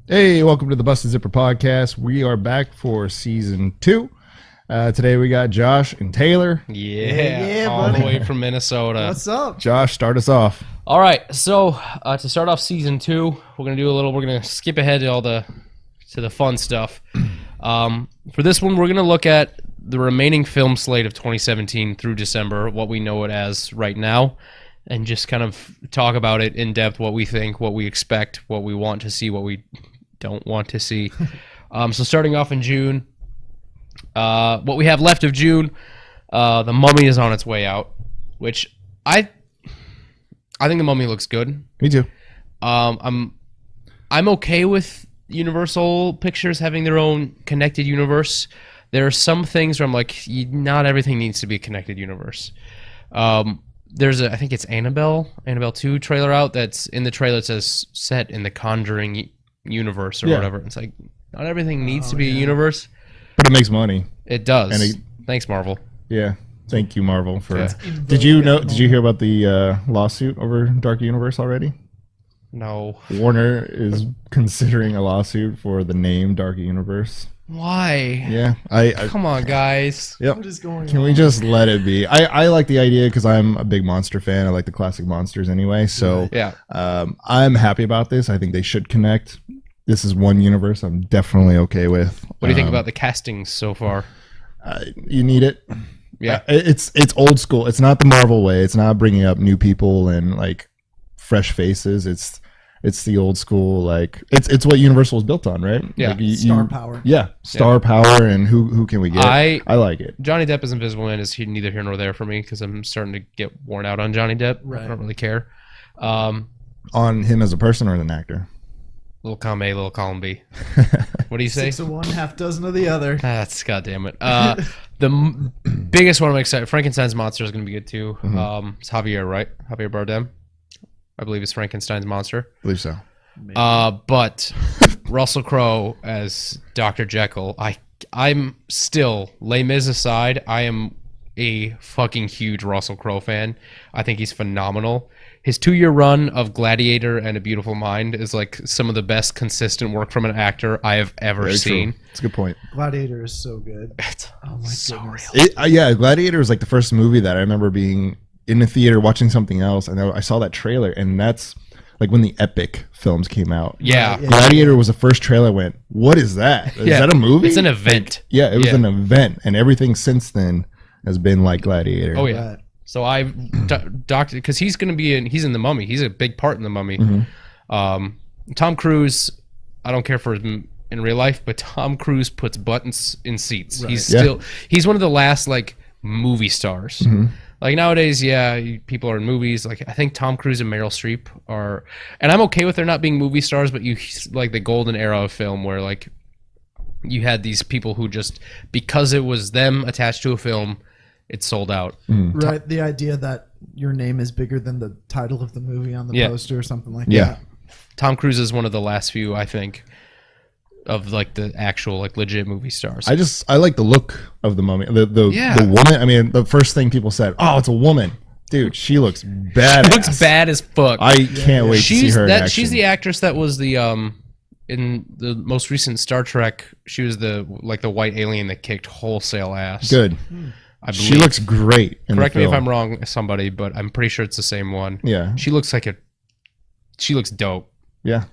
Hey, welcome to the Busted Zipper podcast. We are back for season 2. Today we got Josh and Taylor. Yeah, all the way from Minnesota. What's up? Josh, start us off. All right, so to start off season 2, we're gonna skip ahead to the fun stuff. For this one, we're gonna look at the remaining film slate of 2017 through December, what we know it as right now, and just kind of talk about it in depth, what we think, what we expect, what we want to see, what we don't want to see. So starting off in June, what we have left of June, The Mummy is on its way out, which I think The Mummy looks good. Me too. I'm okay with Universal Pictures having their own connected universe. There are some things where I'm like, not everything needs to be a connected universe. There's I think it's Annabelle 2 trailer out. That's in the trailer. It says set in the Conjuring universe or whatever. It's like not everything needs to be a universe, but it makes money. It does. Thanks, Marvel. Yeah, thank you, Marvel. For Did you hear about the lawsuit over Dark Universe already? No. Warner is considering a lawsuit for the name Dark Universe. Why? Yeah, come on, guys. Yep. What is going on? Can we just let it be? I like the idea because I'm a big monster fan. I like the classic monsters anyway. So yeah, I'm happy about this. I think they should connect. This is one universe I'm definitely okay with. What do you think about the castings so far? You need it. Yeah, it's old school. It's not the Marvel way. It's not bringing up new people and like fresh faces. It's the old school, like it's what Universal is built on, right? Yeah, like star power. Yeah, star power, and who can we get? I like it. Johnny Depp as Invisible Man is neither here nor there for me because I'm starting to get worn out on Johnny Depp. Right. I don't really care. On him as a person or as an actor? Little column A, little column B. What do you say? 6 of one, half dozen of the other. That's goddamn it. The biggest one I'm excited. Frankenstein's monster is going to be good too. Mm-hmm. It's Javier, right? Javier Bardem. I believe it's Frankenstein's monster. I believe so. But Russell Crowe as Dr. Jekyll. I'm still, Les Mis aside, I am a fucking huge Russell Crowe fan. I think he's phenomenal. His 2-year run of Gladiator and A Beautiful Mind is like some of the best consistent work from an actor I have ever seen. It's a good point. Gladiator is so good. Oh my so goodness. Real. Yeah, Gladiator was like the first movie that I remember being in the theater watching something else, and I saw that trailer, and that's like when the epic films came out. Yeah. Gladiator was the first trailer. I went, what is that? Is that a movie? It's an event. It was an event, and everything since then has been like Gladiator. Oh yeah. Right. So Doctor, because he's going to be he's in The Mummy. He's a big part in The Mummy. Mm-hmm. Tom Cruise, I don't care for him in real life, but Tom Cruise puts buttons in seats. Right. He's one of the last like movie stars. Mm-hmm. Like nowadays, people are in movies. Like I think Tom Cruise and Meryl Streep are, and I'm okay with there not being movie stars, but you like the golden era of film where like you had these people who just because it was them attached to a film, it sold out. Right. The idea that your name is bigger than the title of the movie on the poster or something like that. Tom Cruise is one of the last few, I think, of like the actual like legit movie stars. I like the look of the Mummy. The woman. I mean, the first thing people said, "Oh, it's a woman." Dude, she looks badass. She looks bad as fuck. I can't wait to see her in action. She's the actress that was the in the most recent Star Trek. She was the white alien that kicked wholesale ass. Good. I believe. She looks great. Correct me if I'm wrong, somebody, but I'm pretty sure it's the same one. Yeah. She looks dope. Yeah.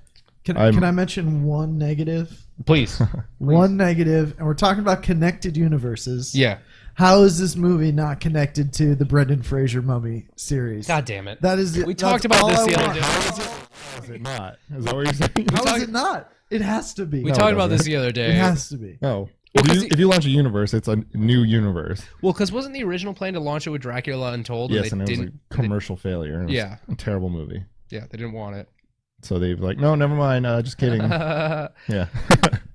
Can I mention one negative? Please. One negative, and we're talking about connected universes. Yeah. How is this movie not connected to the Brendan Fraser Mummy series? God damn it. That is it. We talked about this the other day. How is it not? Is that what you're saying? How is it not? It has to be. We talked about this the other day. It has to be. No. If you launch a universe, it's a new universe. Well, because wasn't the original plan to launch it with Dracula Untold? Yes, and it was a commercial failure. It was a terrible movie. Yeah, they didn't want it. So they've like, no, never mind. Just kidding. Yeah.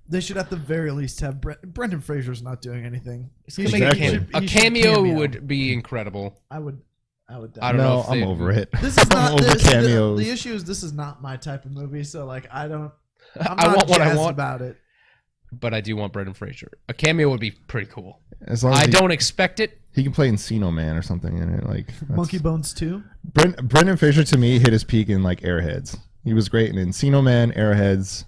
They should at the very least have Brendan Fraser's not doing anything. A cameo would be incredible. I would. I don't know. I'm over it. This is not over cameos. The issue is this is not my type of movie. So like, I'm I not want what I jazzed want about it. But I do want Brendan Fraser. A cameo would be pretty cool. As long as I don't expect it. He can play Encino Man or something in it. Like Monkey Bones 2. Brendan Fraser to me hit his peak in like Airheads. He was great in Encino Man, Airheads,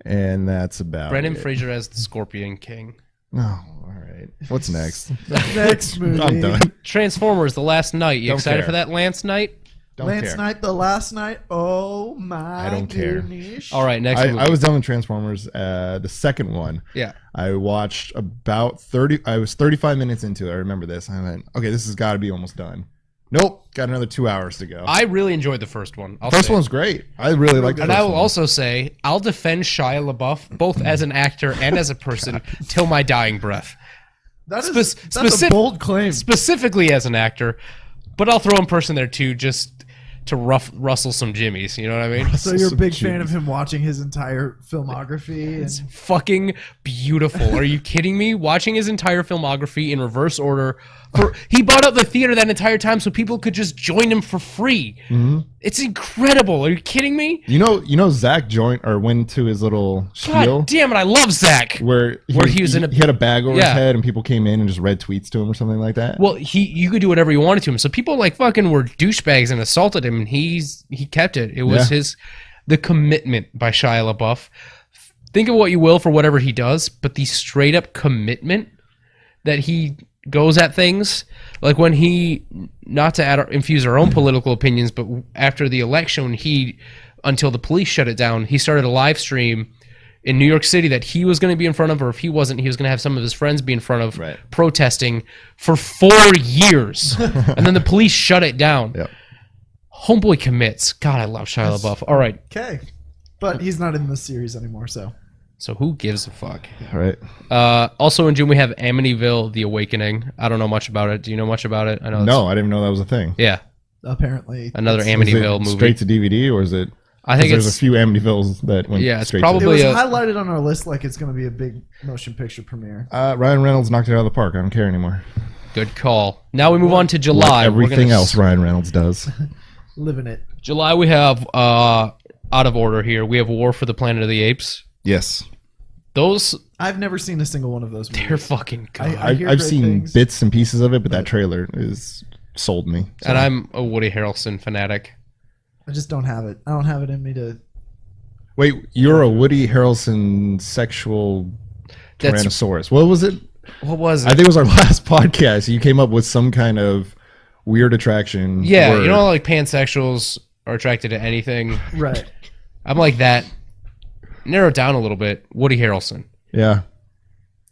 and that's about Brendan it. Fraser as the Scorpion King. Oh, all right. What's next? Next movie. I'm done. Transformers: The Last Night. You Don't excited care. for that, Lance Knight? Don't Lance care. Knight, The Last Night. Oh my I don't care. goodness. All right, next movie. I was done with Transformers. The second one. Yeah. I watched about 30. I was 35 minutes into it. I remember this. I went, okay, this has got to be almost done. Nope, got another 2 hours to go. I really enjoyed the first one. First one's great. I really like the And first I will one. also say, I'll defend Shia LaBeouf, both as an actor and as a person, till my dying breath. That's Specific- a bold claim. Specifically as an actor, but I'll throw in person there too, just to rustle some jimmies. You know what I mean? So you're a big Some fan of him watching his entire filmography. It's And fucking beautiful. Are you kidding me? Watching his entire filmography in reverse order. He bought out the theater that entire time so people could just join him for free. Mm-hmm. It's incredible. Are you kidding me? You know, Zach went to his little spiel God damn it! I love Zach. where he had a bag over his Yeah. head and people came in and just read tweets to him or something like that. Well, you could do whatever you wanted to him. So people like fucking were douchebags and assaulted him, and he kept it. It was the commitment by Shia LaBeouf. Think of what you will for whatever he does, but the straight up commitment that he goes at things, like when he, not to infuse our own political opinions, but after the election, until the police shut it down, he started a live stream in New York City that he was going to be in front of, or if he wasn't, he was going to have some of his friends be in front of, protesting for 4 years. And then the police shut it down. Yep. Homeboy commits. God, I love Shia LaBeouf. All right. okay. But he's not in this series anymore, so. So who gives a fuck? All right. Also in June, we have Amityville, The Awakening. I don't know much about it. Do you know much about it? I know. No, I didn't even know that was a thing. Yeah. Apparently. Another Is it Amityville movie. straight to DVD, or is it? I think there's it's a few Amityvilles that went Yeah, it's straight probably- It was a- highlighted on our list like it's going to be a big motion picture premiere. to. Ryan Reynolds knocked it out of the park. I don't care anymore. good call. Now we move on to Like July. We're everything gonna else Ryan Reynolds does. Living it. July, we have, out of order here, we have War for the Planet of the Apes. Yes. Those, I've never seen a single one of those movies. they're fucking good. I hear I've great seen things. bits and pieces of it, but that trailer is sold me. So. And I'm a Woody Harrelson fanatic. I just don't have it. I don't have it in me to. Wait, you're a Woody Harrelson sexual That's- Tyrannosaurus. What was it? What was it? I think it was our last podcast. You came up with some kind of weird attraction. Yeah, word. you know, like pansexuals are attracted to anything. Right. I'm like that. Narrow it down a little bit. Woody Harrelson. Yeah.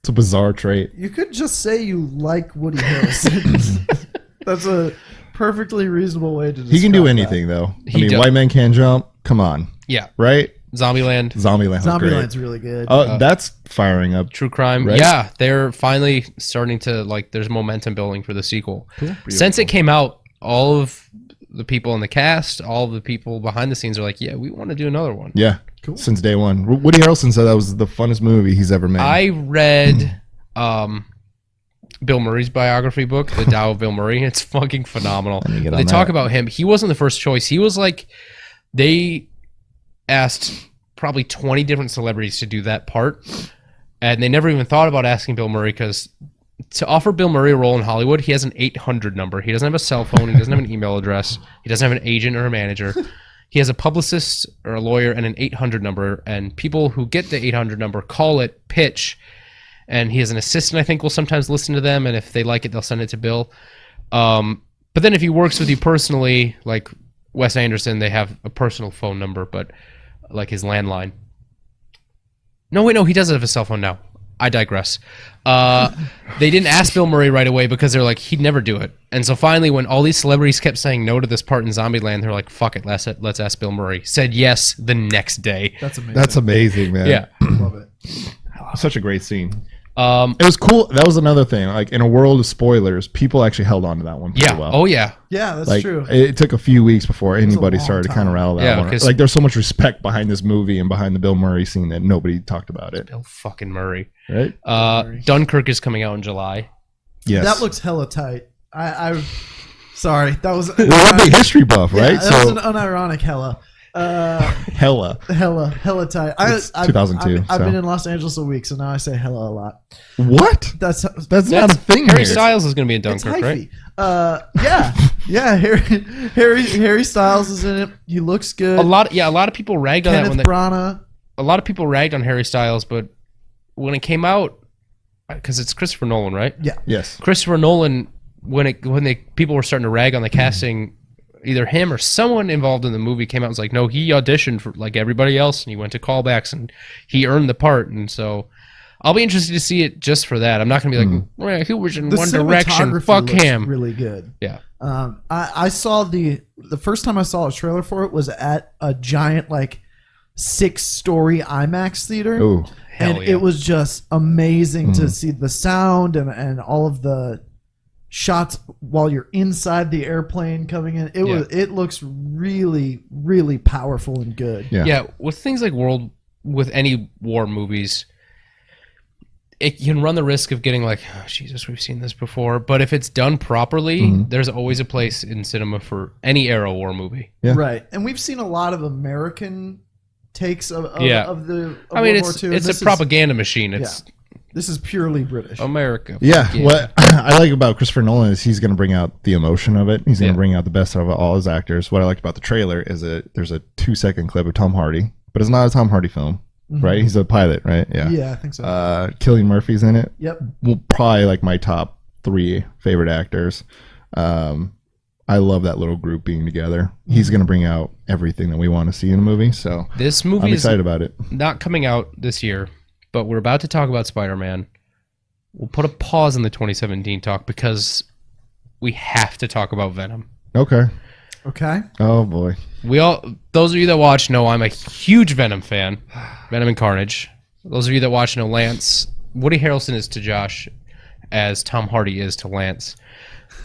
It's a bizarre trait. You could just say you like Woody Harrelson. That's a perfectly reasonable way to describe He can do that. anything, though. He does. White Man Can't Jump. Come on. Yeah. Right? Zombieland. Zombieland. Zombieland's really good. That's firing up. True crime. Right? Yeah, they're finally starting to, like, there's momentum building for the sequel. Cool. Since it came out, all of the people in the cast, all of the people behind the scenes are like, yeah, we want to do another one. Yeah. Cool. Since day one. Woody Harrelson said that was the funnest movie he's ever made. I read Bill Murray's biography book, The Tao of Bill Murray. It's fucking phenomenal. me get They on talk that. about him. He wasn't the first choice. He was like, they asked probably 20 different celebrities to do that part, and they never even thought about asking Bill Murray, because to offer Bill Murray a role in Hollywood, he has an 800 number. He doesn't have a cell phone. He doesn't have an email address. He doesn't have an agent or a manager. He has a publicist or a lawyer and an 800 number, and people who get the 800 number call it, pitch, and he has an assistant, I think, will sometimes listen to them, and if they like it, they'll send it to Bill. But then if he works with you personally, like Wes Anderson, they have a personal phone number, but like his landline. No, wait, no, he does have a cell phone now. I digress. They didn't ask Bill Murray right away because they're like, he'd never do it. And so finally, when all these celebrities kept saying no to this part in Zombieland, they're like, fuck it, let's ask Bill Murray. Said yes the next day. That's amazing. That's amazing, man. Yeah. Love it. Such a great scene. Um, It was cool. That was another thing. Like, in a world of spoilers, people actually held on to that one pretty yeah. well. Oh, yeah. Yeah, that's Like, true. it took a few weeks before anybody long started to time. kind of rattle that Yeah, one. 'cause- Like, there's so much respect behind this movie and behind the Bill Murray scene that nobody talked about it. Bill fucking Murray. Right? Murray. Dunkirk is coming out in July. Yes. That looks hella tight. I sorry. That was Well, we're a big history buff, yeah, right? that was an unironic hella. Hella. Hella tight. It's 2002, I've so. been in Los Angeles a week, so now I say hella a lot. What? That's not a thing Harry here. Styles is going to be in it's Dunkirk, right? Yeah. Harry Styles is in it. He looks good. A lot of people ragged on that Kenneth when Branagh. a lot of people ragged on Harry Styles, but when it came out, because it's Christopher Nolan, right? Yeah. Yes. Christopher Nolan, people were starting to rag on the casting, either him or someone involved in the movie came out and was like, no, he auditioned for like everybody else, and he went to callbacks, and he earned the part. And so I'll be interested to see it just for that. I'm not going to be like, well, who was in One Direction? cinematography Fuck looks him. really good. Yeah. I saw the first time I saw a trailer for it was at a giant like 6-story IMAX theater. Ooh. And Hell yeah. it was just amazing to see the sound and all of the shots while you're inside the airplane coming in. It looks really, really powerful and good. Yeah. With things like with any war movies, it can run the risk of getting like, oh, Jesus, we've seen this before. But if it's done properly, there's always a place in cinema for any era war movie. Yeah. Right. And we've seen a lot of American takes of World War II. It's a propaganda machine. This is purely British. America. Yeah, what I like about Christopher Nolan is he's going to bring out the emotion of it. He's going to bring out the best out of all his actors. What I liked about the trailer is that there's a 2-second clip of Tom Hardy, but it's not a Tom Hardy film, right? He's a pilot, right? Yeah, I think so. Cillian Murphy's in it. Yep. Well, probably like my top 3 favorite actors. I love that little group being together. He's going to bring out everything that we want to see in a movie. So this movie I'm is excited about it. not coming out this year, but we're about to talk about Spider-Man. We'll put a pause in the 2017 talk because we have to talk about Venom. Okay. Oh boy. Those of you that watch know I'm a huge Venom fan. Venom and Carnage. Those of you that watch know Lance. Woody Harrelson is to Josh as Tom Hardy is to Lance.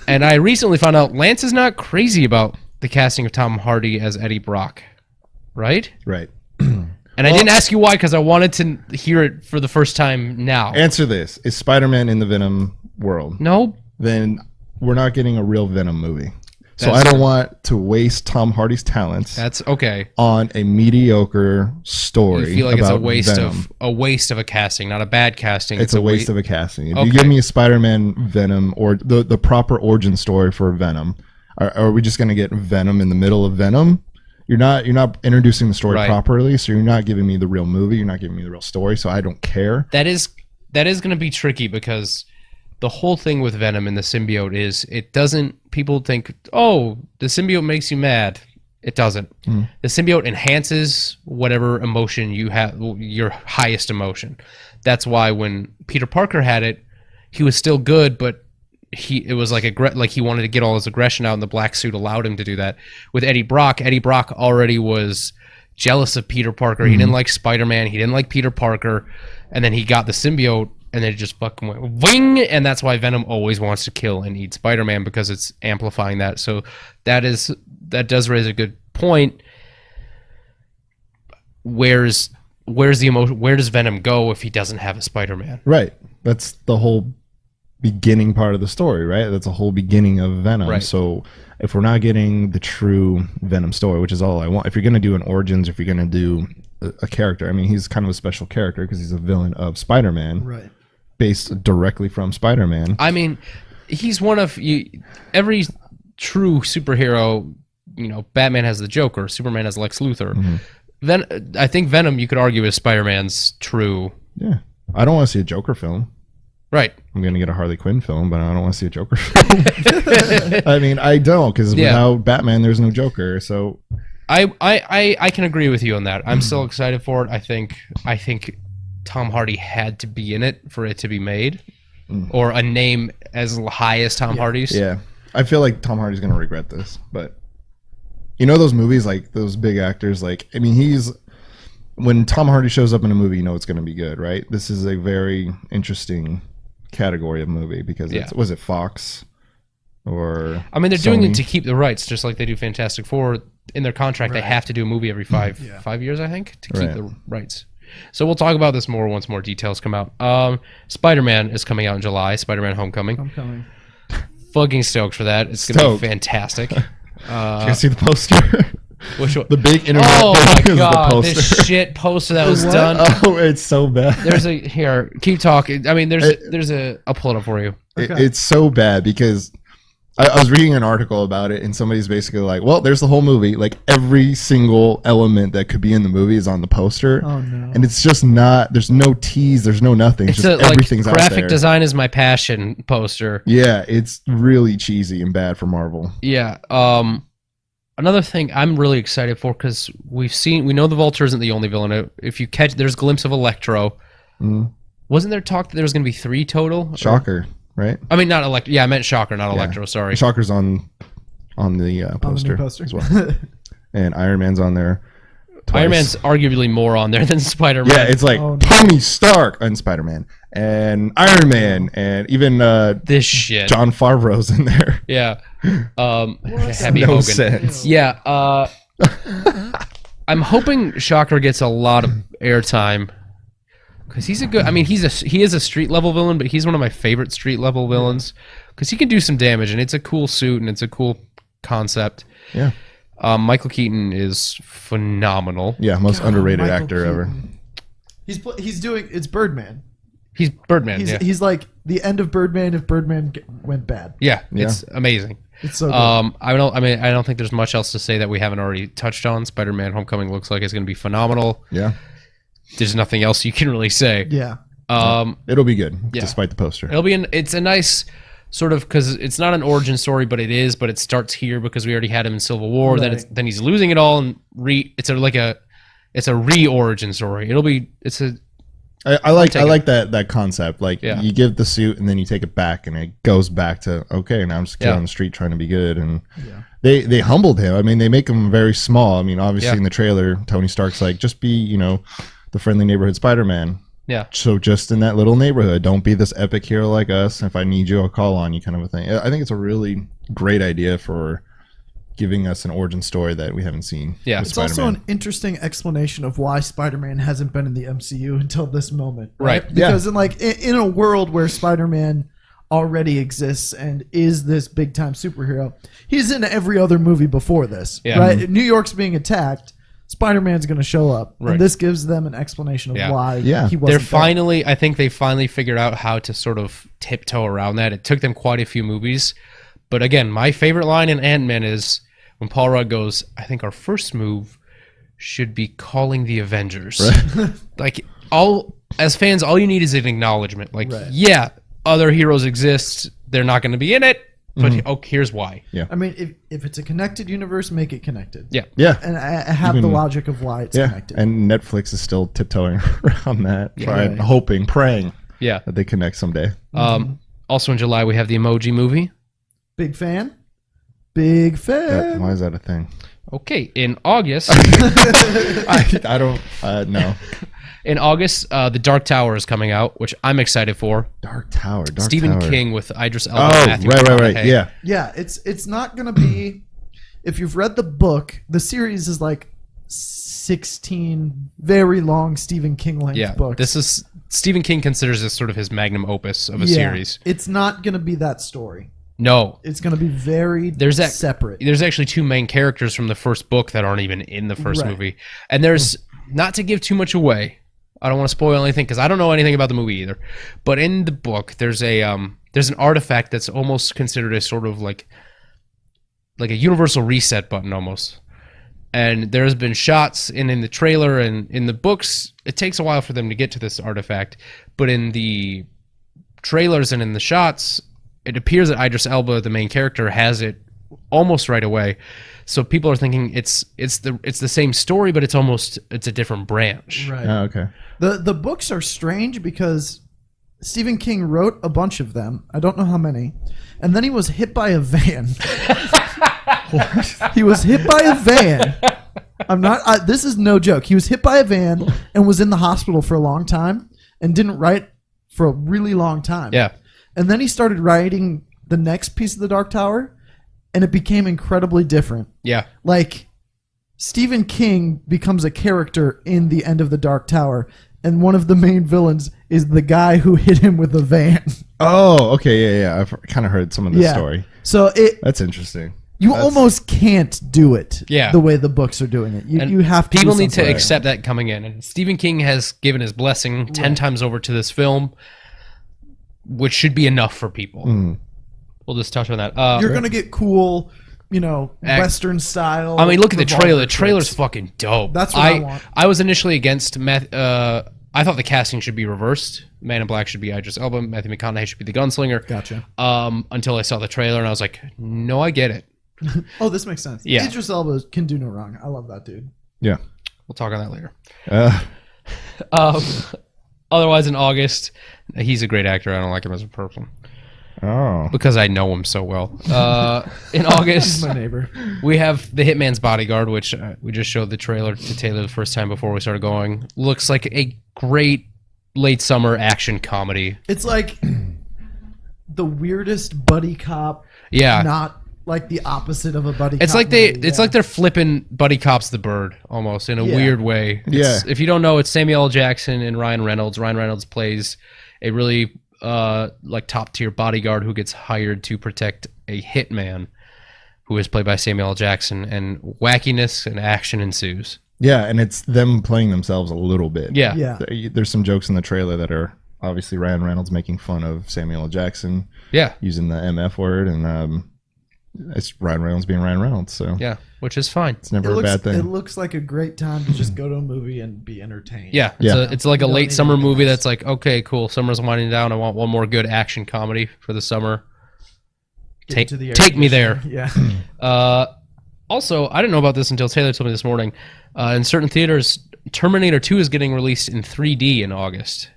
And I recently found out Lance is not crazy about the casting of Tom Hardy as Eddie Brock. Right? Right. And I didn't ask you why because I wanted to hear it for the first time now. Answer this. Is Spider-Man in the Venom world? No. Then we're not getting a real Venom movie. So I don't want to waste Tom Hardy's talents That's okay. on a mediocre story. You feel like it's about Venom. a waste of a casting, not a bad casting. It's a waste of a casting. If Okay. you give me a Spider-Man Venom or the proper origin story for Venom, are we just going to get Venom in the middle of Venom? You're not introducing the story properly, so you're not giving me the real movie. You're not giving me the real story, so I don't care. That is going to be tricky because the whole thing with Venom and the symbiote is people think, oh, the symbiote makes you mad. It doesn't. The symbiote enhances whatever emotion you have, your highest emotion. That's why when Peter Parker had it, he was still good, but it was like he wanted to get all his aggression out, and the black suit allowed him to do that. With Eddie Brock already was jealous of Peter Parker. He didn't like Spider-Man. He didn't like Peter Parker. And then he got the symbiote, and then it just fucking went wing. And that's why Venom always wants to kill and eat Spider-Man, because it's amplifying that. So that does raise a good point. Where's the emotion? Where does Venom go if he doesn't have a Spider-Man? Right. That's the whole beginning part of the story, right? That's the whole beginning of Venom. Right. So if we're not getting the true Venom story, which is all I want, if you're going to do an origins, if you're going to do a character, I mean, he's kind of a special character because he's a villain of Spider-Man, Right. based directly from Spider-Man. I mean, he's one of every true superhero. Batman has the Joker, Superman has Lex Luthor. I think Venom, you could argue, is Spider-Man's true. Yeah. I don't want to see a Joker film. Right. I'm going to get a Harley Quinn film, but I don't want to see a Joker film. I mean, I don't, because without Batman, there's no Joker. So I can agree with you on that. I'm still excited for it. I think Tom Hardy had to be in it for it to be made, or a name as high as Tom Hardy's. Yeah. I feel like Tom Hardy's going to regret this, but those movies, like those big actors, like, I mean, when Tom Hardy shows up in a movie, it's going to be good, right? This is a very interesting category of movie because was it Fox or I mean, they're Sony? doing it to keep the rights, just like they do Fantastic Four. In their contract, they have to do a movie every 5 years, I think, to keep the rights. So we'll talk about this more once more details come out. Spider-Man is coming out in July. Spider-Man Homecoming. Fucking stoked for that. It's going to be fantastic. You can see the poster. Which one? The big internet. Oh my thing is god, the this poster. shit poster that was What? done. Oh, it's so bad. There's a here. Keep talking. I mean, there's a. I'll pull it up for you. It's so bad because I was reading an article about it, and somebody's basically like, "Well, there's the whole movie. Like every single element that could be in the movie is on the poster, Oh no. and it's just not. There's no tease. There's no nothing. It's just everything's out there. Graphic design is my passion poster. Yeah, it's really cheesy and bad for Marvel. Yeah. Another thing I'm really excited for because we know the Vulture isn't the only villain. If you catch, there's a glimpse of Electro. Mm. Wasn't there talk that there was going to be 3 total? Shocker, right? I mean, not Electro. Yeah, I meant Shocker, not Electro. Sorry. Shocker's on the poster, as well, and Iron Man's on there. Twice. Iron Man's arguably more on there than Spider-Man. Yeah, it's like Tony Stark and Spider-Man and Iron Man and even this shit. John Favreau's in there. Yeah. Happy No Hogan. sense. Yeah. I'm hoping Shocker gets a lot of airtime because he's a good. I mean, he is a street level villain, but he's one of my favorite street level villains because he can do some damage and it's a cool suit and it's a cool concept. Yeah. Michael Keaton is phenomenal. Yeah, most underrated Michael actor ever. Keaton. He's doing it's Birdman. He's Birdman. He's like the end of Birdman if Birdman went bad. Yeah, it's amazing. It's so good. I don't think there's much else to say that we haven't already touched on. Spider-Man: Homecoming looks like it's going to be phenomenal. Yeah. There's nothing else you can really say. Yeah. It'll be good, despite the poster. It's a nice sort of because it's not an origin story, but it starts here because we already had him in Civil War. Right. Then he's losing it all and it's a re-origin story. I like that concept. Like you give the suit and then you take it back and it goes back to okay, now I'm just a kid on the street trying to be good. And they humbled him. I mean, they make him very small. I mean, obviously in the trailer, Tony Stark's like, just be, the friendly neighborhood Spider-Man. Yeah. So just in that little neighborhood, don't be this epic hero like us. If I need you, I'll call on you, kind of a thing. I think it's a really great idea for giving us an origin story that we haven't seen. Yeah, it's also an interesting explanation of why Spider-Man hasn't been in the MCU until this moment, right? Because in a world where Spider-Man already exists and is this big time superhero, he's in every other movie before this, right? New York's being attacked. Spider-Man's going to show up, and this gives them an explanation of why he wasn't. I think they finally figured out how to sort of tiptoe around that. It took them quite a few movies, but again, my favorite line in Ant-Man is when Paul Rudd goes, "I think our first move should be calling the Avengers." Like as fans, all you need is an acknowledgement. Like, other heroes exist; they're not going to be in it. But here's why. Yeah. I mean, if it's a connected universe, make it connected. Yeah. Yeah. And I have the logic of why it's connected. And Netflix is still tiptoeing around that, hoping, praying that they connect someday. Also in July, we have the Emoji Movie. Big fan. Big fan. Why is that a thing? Okay. In August. I don't know. In August, The Dark Tower is coming out, which I'm excited for. Dark Tower. Stephen King with Idris Elba. And Matthew right. Yeah. Yeah, it's not going to be... If you've read the book, the series is like 16 very long Stephen King length books. This is... Stephen King considers this sort of his magnum opus of a series. It's not going to be that story. No. It's going to be very separate. There's actually 2 main characters from the first book that aren't even in the first movie. And there's... Not to give too much away... I don't want to spoil anything because I don't know anything about the movie either. But in the book, there's an artifact that's almost considered a sort of like a universal reset button almost. And there's been shots in the trailer and in the books. It takes a while for them to get to this artifact, but in the trailers and in the shots, it appears that Idris Elba, the main character, has it almost right away. So people are thinking it's the same story, but it's a different branch. Right. Oh, okay. The books are strange because Stephen King wrote a bunch of them. I don't know how many. And then he was hit by a van. He was hit by a van. This is no joke. He was hit by a van and was in the hospital for a long time and didn't write for a really long time. Yeah. And then he started writing the next piece of The Dark Tower, and it became incredibly different. Yeah. Like, Stephen King becomes a character in the end of The Dark Tower, and one of the main villains is the guy who hit him with a van. Oh, okay, yeah. I've kind of heard some of this story. So that's interesting. You almost can't do it the way the books are doing it. You have to. People need to accept that coming in. And Stephen King has given his blessing 10 times over to this film, which should be enough for people. We'll just touch on that. You're going to get cool, Western style. I mean, look at the trailer. The trailer's fucking dope. That's what I want. I was initially against I thought the casting should be reversed. Man in Black should be Idris Elba. Matthew McConaughey should be the gunslinger. Gotcha. Until I saw the trailer and I was like, no, I get it. Oh, this makes sense. Yeah. Idris Elba can do no wrong. I love that dude. Yeah. We'll talk on that later. Otherwise, in August, he's a great actor. I don't like him as a person. Oh. Because I know him so well. In August, He's my neighbor. we have The Hitman's Bodyguard, which we just showed the trailer to Taylor the first time before we started going. Looks like a great late summer action comedy. It's like the weirdest buddy cop. Yeah. Not like the opposite of a buddy It's cop. like it's like they're flipping Buddy Cops the Bird almost in a weird way. If you don't know, it's Samuel L. Jackson and Ryan Reynolds. Ryan Reynolds plays a really like top tier bodyguard who gets hired to protect a hitman who is played by Samuel L. Jackson, and wackiness and action ensues. Yeah, and it's them playing themselves a little bit. Yeah. There's some jokes in the trailer that are obviously Ryan Reynolds making fun of Samuel L. Jackson. Yeah. Using the MF word, and it's Ryan Reynolds being Ryan Reynolds. So yeah, which is fine. It's never a bad thing. It looks like a great time to just go to a movie and be entertained. Yeah, it's like a late summer movie that's like, okay, cool, summer's winding down. I want one more good action comedy for the summer. Take me there. Yeah. Also, I didn't know about this until Taylor told me this morning. In certain theaters, Terminator 2 is getting released in 3D in August.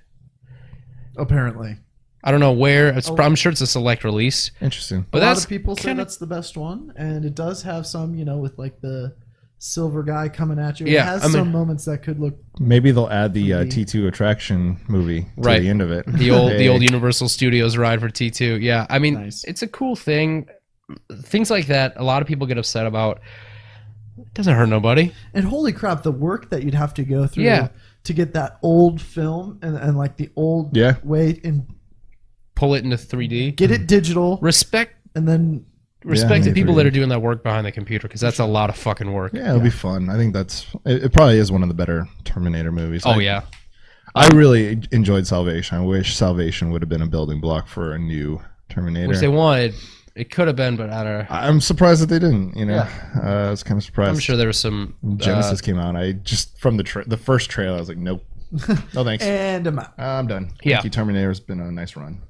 Apparently. I don't know where. I'm sure it's a select release. Interesting. But a lot of people say that's the best one, and it does have some, with like the silver guy coming at you. It has some moments that could look. Maybe they'll add the T2 attraction movie to the end of it. The old Universal Studios ride for T2. Yeah, I mean, It's a cool thing. Things like that, a lot of people get upset about. It doesn't hurt nobody. And holy crap, the work that you'd have to go through to get that old film and like the old way and pull it into 3D, get it digital, respect the people that are doing that work behind the computer, because that's a lot of fucking work. Yeah, it'll be fun. I think it probably is one of the better Terminator movies. Yeah. I really enjoyed Salvation. I wish Salvation would have been a building block for a new Terminator. Which they wanted. It could have been, but I don't know. I'm surprised that they didn't. I was kind of surprised. I'm sure there was some. Genesis came out. I just from the first trailer, I was like, nope, no thanks. And I'm out. I'm done. Yeah. Thank you, Terminator's been a nice run.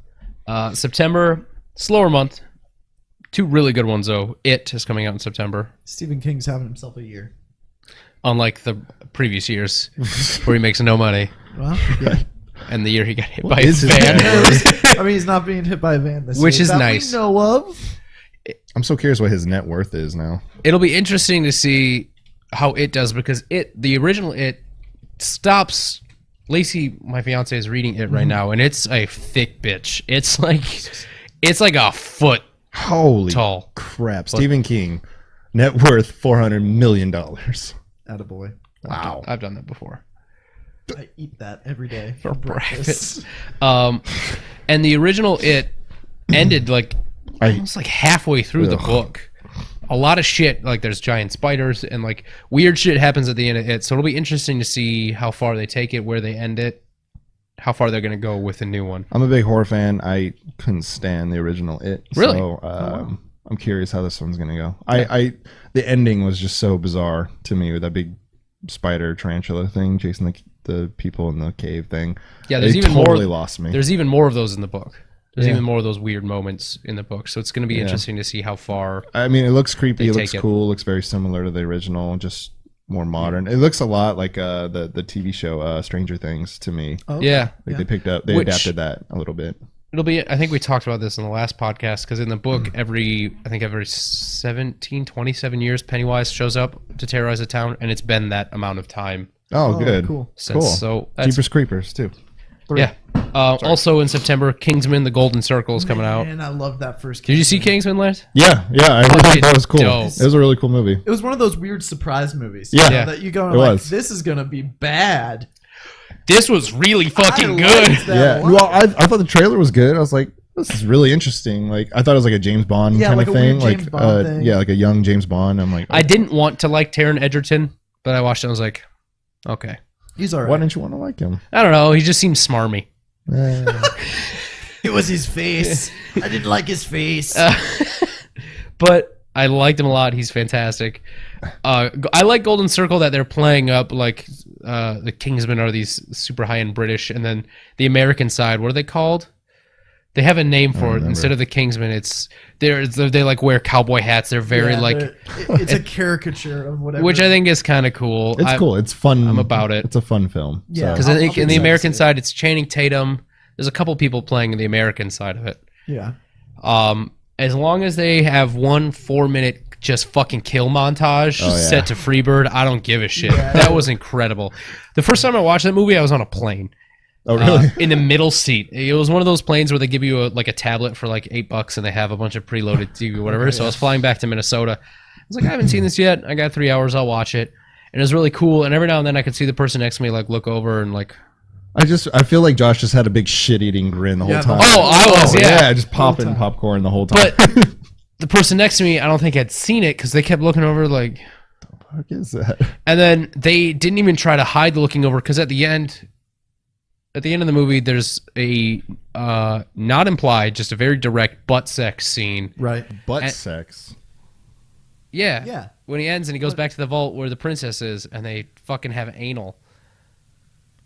September, slower month. Two really good ones though. It is coming out in September. Stephen King's having himself a year. Unlike the previous years, where he makes no money. Well, yeah. And the year he got hit by a van. I mean, he's not being hit by a van this Which year. is that nice. We know of. I'm so curious what his net worth is now. It'll be interesting to see how it does, because the original It stops. Lacey, my fiance, is reading it right now, and it's a thick bitch. It's like a foot Holy tall. Crap. Stephen King, net worth $400 million. Attaboy. Wow. I've done that before. I eat that every day for breakfast. And the original It ended almost like halfway through the book. A lot of shit, like there's giant spiders and like weird shit happens at the end of It. So it'll be interesting to see how far they take it, where they end it, how far they're going to go with the new one. I'm a big horror fan. I couldn't stand the original It. Really? So I'm curious how this one's going to go. The ending was just so bizarre to me, with that big spider tarantula thing chasing the people in the cave thing. Yeah, there's even totally more. Lost me. There's even more of those in the book. There's even more of those weird moments in the book. So it's going to be interesting to see how far. I mean, it looks creepy. It looks cool. It looks very similar to the original, just more modern. It looks a lot like the TV show Stranger Things to me. Oh, yeah. They adapted that a little bit. It'll be, I think we talked about this in the last podcast, because in the book, every 27 years, Pennywise shows up to terrorize a town, and it's been that amount of time. Oh, good. Cool. So Jeepers Creepers, too. 3. Yeah. Also in September, Kingsman: The Golden Circle is coming out. And I love that first Kingsman. Did you see Kingsman, Lance? Yeah. I thought that was cool. Dope. It was a really cool movie. It was one of those weird surprise movies. Yeah. That you go and like, this is going to be bad. This was really fucking good. Yeah. Well, I thought the trailer was good. I was like, this is really interesting. Like I thought it was like a James Bond kind like of a thing. weird James Bond thing. Yeah, like a young James Bond. I'm like, I didn't want to like Taron Egerton, but I watched it and I was like, okay. He's all right. Why didn't you want to like him? I don't know. He just seems smarmy. It was his face. I didn't like his face. But I liked him a lot. He's fantastic. I like Golden Circle that they're playing up like the Kingsmen are these super high-end British, and then the American side, what are they called? They have a name for it. Instead of the Kingsmen, it's they like wear cowboy hats. They're very it's a caricature of whatever. which I think is kind of cool. It's cool. It's fun. I'm about it. It's a fun film. Yeah. Because So. I think in the American side, it's Channing Tatum. There's a couple people playing in the American side of it. Yeah. As long as they have 1 4-minute just fucking kill montage set to Freebird, I don't give a shit. Yeah. That was incredible. The first time I watched that movie, I was on a plane. Oh really? In the middle seat. It was one of those planes where they give you a tablet for like $8 and they have a bunch of preloaded TV or whatever. So I was flying back to Minnesota. I was like, I haven't seen this yet. I got 3 hours. I'll watch it. And it was really cool. And every now and then I could see the person next to me like look over and like. I feel like Josh just had a big shit-eating grin the whole time. Oh, I was, yeah. Just popping popcorn the whole time. But the person next to me, I don't think had seen it because they kept looking over like. What is that? And then they didn't even try to hide the looking over because at the end of the movie, there's a not implied, just a very direct butt sex scene. Right. Butt sex. Yeah. Yeah. When he ends and he goes back to the vault where the princess is, and they fucking have anal.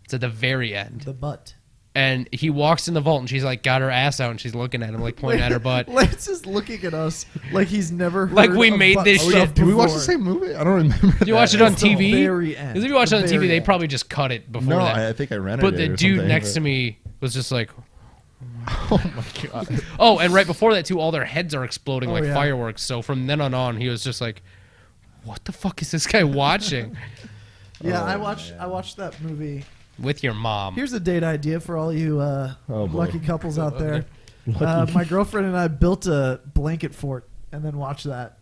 It's at the very end. The butt. And he walks in the vault and she's like got her ass out and she's looking at him like pointing at her butt. Lance is looking at us like he's never heard Like we of made butt this stuff shit. Did we watch before. the same movie? I don't remember. Did you watch it on It's the TV? very end. Because if you watch it on The TV, very they end. probably just cut it before No, that. I think I rented But it. the or dude something, next but- to me was just like, Oh my god. oh, and right before that too, all their heads are exploding like yeah. fireworks. So from then on, he was just like, what the fuck is this guy watching? Yeah, I watched that movie. With your mom. Here's a date idea for all you boy. lucky couples out there. My girlfriend and I built a blanket fort and then watched that.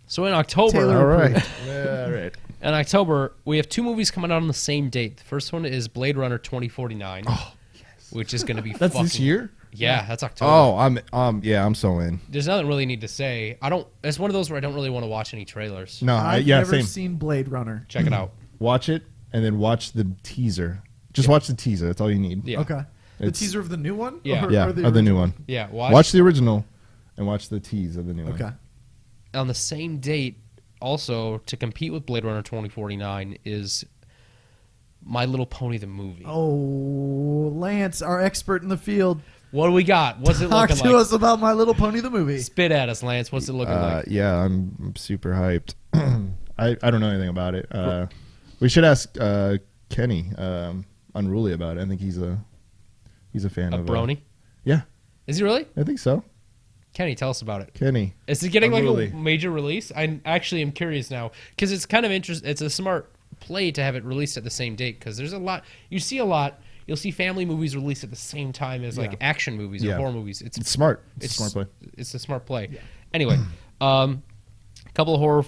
So in October, Taylor- All right. All right. in October, we have 2 movies coming out on the same date. The first one is Blade Runner 2049. Oh, yes. Which is going to be That's fucking... this year? Yeah, that's October. Oh, I'm so in. There's nothing really need to say. It's one of those where I don't really want to watch any trailers. No, I've yeah, never same. seen Blade Runner. Check it out. Watch it and then watch the teaser. Just watch the teaser. That's all you need. Yeah. Okay. The It's- teaser of the new one? Yeah. Yeah, of the new one. Yeah, Watch the original and watch the tease of the new one. Okay. on the same date, also to compete with Blade Runner 2049 is My Little Pony the movie. Oh, Lance, our expert in the field. What do we got? What's it Talk looking to like? us about My Little Pony the movie. Spit at us, Lance. What's it looking like? Yeah, I'm super hyped. I don't know anything about it. We should ask Kenny Unruly about it. I think he's a fan A of brony? Yeah, Is he really? I think so. Kenny, tell us about it. Kenny. Is it getting Unruly. like a major release? I actually am curious now because it's kind of interesting. It's a smart play to have it released at the same date because there's a lot. You see a lot. You'll see family movies released at the same time as like action movies or Yeah. horror movies. It's smart. It's a smart play. It's a smart play. Yeah. Anyway, a couple of horror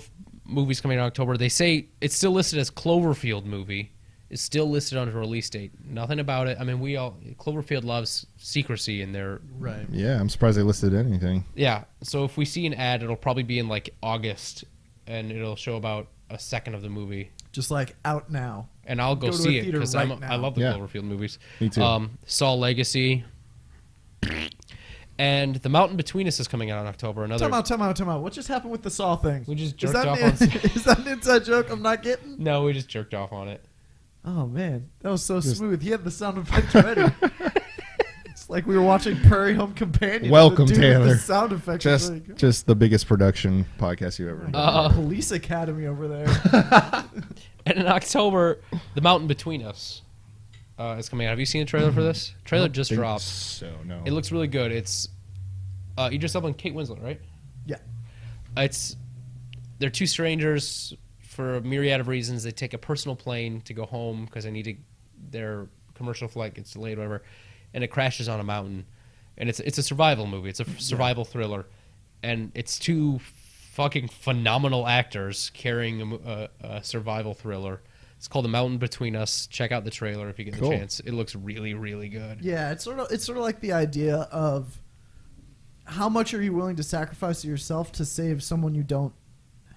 movies coming out in October. They say it's still listed as Cloverfield movie. It's still listed on a release date. Nothing about it. I mean, Cloverfield loves secrecy in their Right. Yeah, I'm surprised they listed anything. Yeah. So if we see an ad, it'll probably be in like August, and it'll show about a second of the movie. Just like out now. And I'll go Go to see a it theater because right I now. love the Yeah. Cloverfield movies. Me too. Saw Legacy. And The Mountain Between Us is coming out in October. Another. Time out. What just happened with the Saw thing? We just Is jerked that off an- on. Is that an inside joke I'm not getting? No, we just jerked off on it. Oh, man. That was so smooth. He had the sound effects ready. It's like we were watching Prairie Home Companion. Welcome, The dude with Taylor. The sound effects. was really good. Just the biggest production podcast you ever done. Police Academy over there. And in October, The Mountain Between Us is coming out. Have you seen the trailer for this? Trailer just Think dropped. So no. It looks really good. It's Idris Elba and Kate Winslet, right? Yeah. They're two strangers for a myriad of reasons. They take a personal plane to go home because their commercial flight gets delayed, whatever, and it crashes on a mountain. And it's a survival movie. It's a survival thriller, and it's two fucking phenomenal actors carrying a survival thriller. It's called The Mountain Between Us. Check out the trailer if you get Cool. the chance. It looks really, really good. Yeah, it's sort of like the idea of how much are you willing to sacrifice of yourself to save someone you don't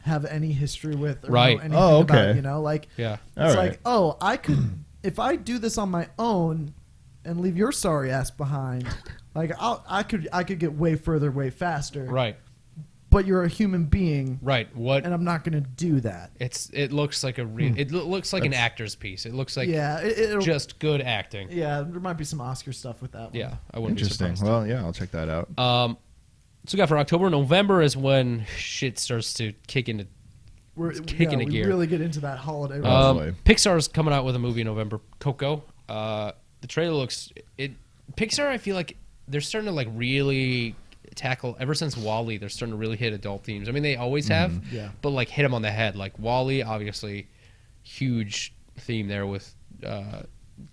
have any history with or Right. know anything Oh, okay. about, like Yeah. it's All right. like, oh, I could if I do this on my own and leave your sorry ass behind, like I could get way further way faster. Right. But you're a human being, Right. What? and I'm not going to do that. It looks like it looks like an actor's piece. It looks like Yeah, it'll just good acting. yeah, there might be some Oscar stuff with that one. Yeah, I wouldn't be Interesting. surprised. Well, yeah, I'll check that out. So we got for October, November is when shit starts to kick into. We're kicking we a gear. really get into that holiday. Boy. Pixar's coming out with a movie in November, Coco. The trailer looks Pixar. I feel like they're starting to like really tackle. Ever since WALL-E, they're starting to really hit adult themes. I mean, they always have, Yeah. but like hit them on the head. Like WALL-E, obviously, huge theme there with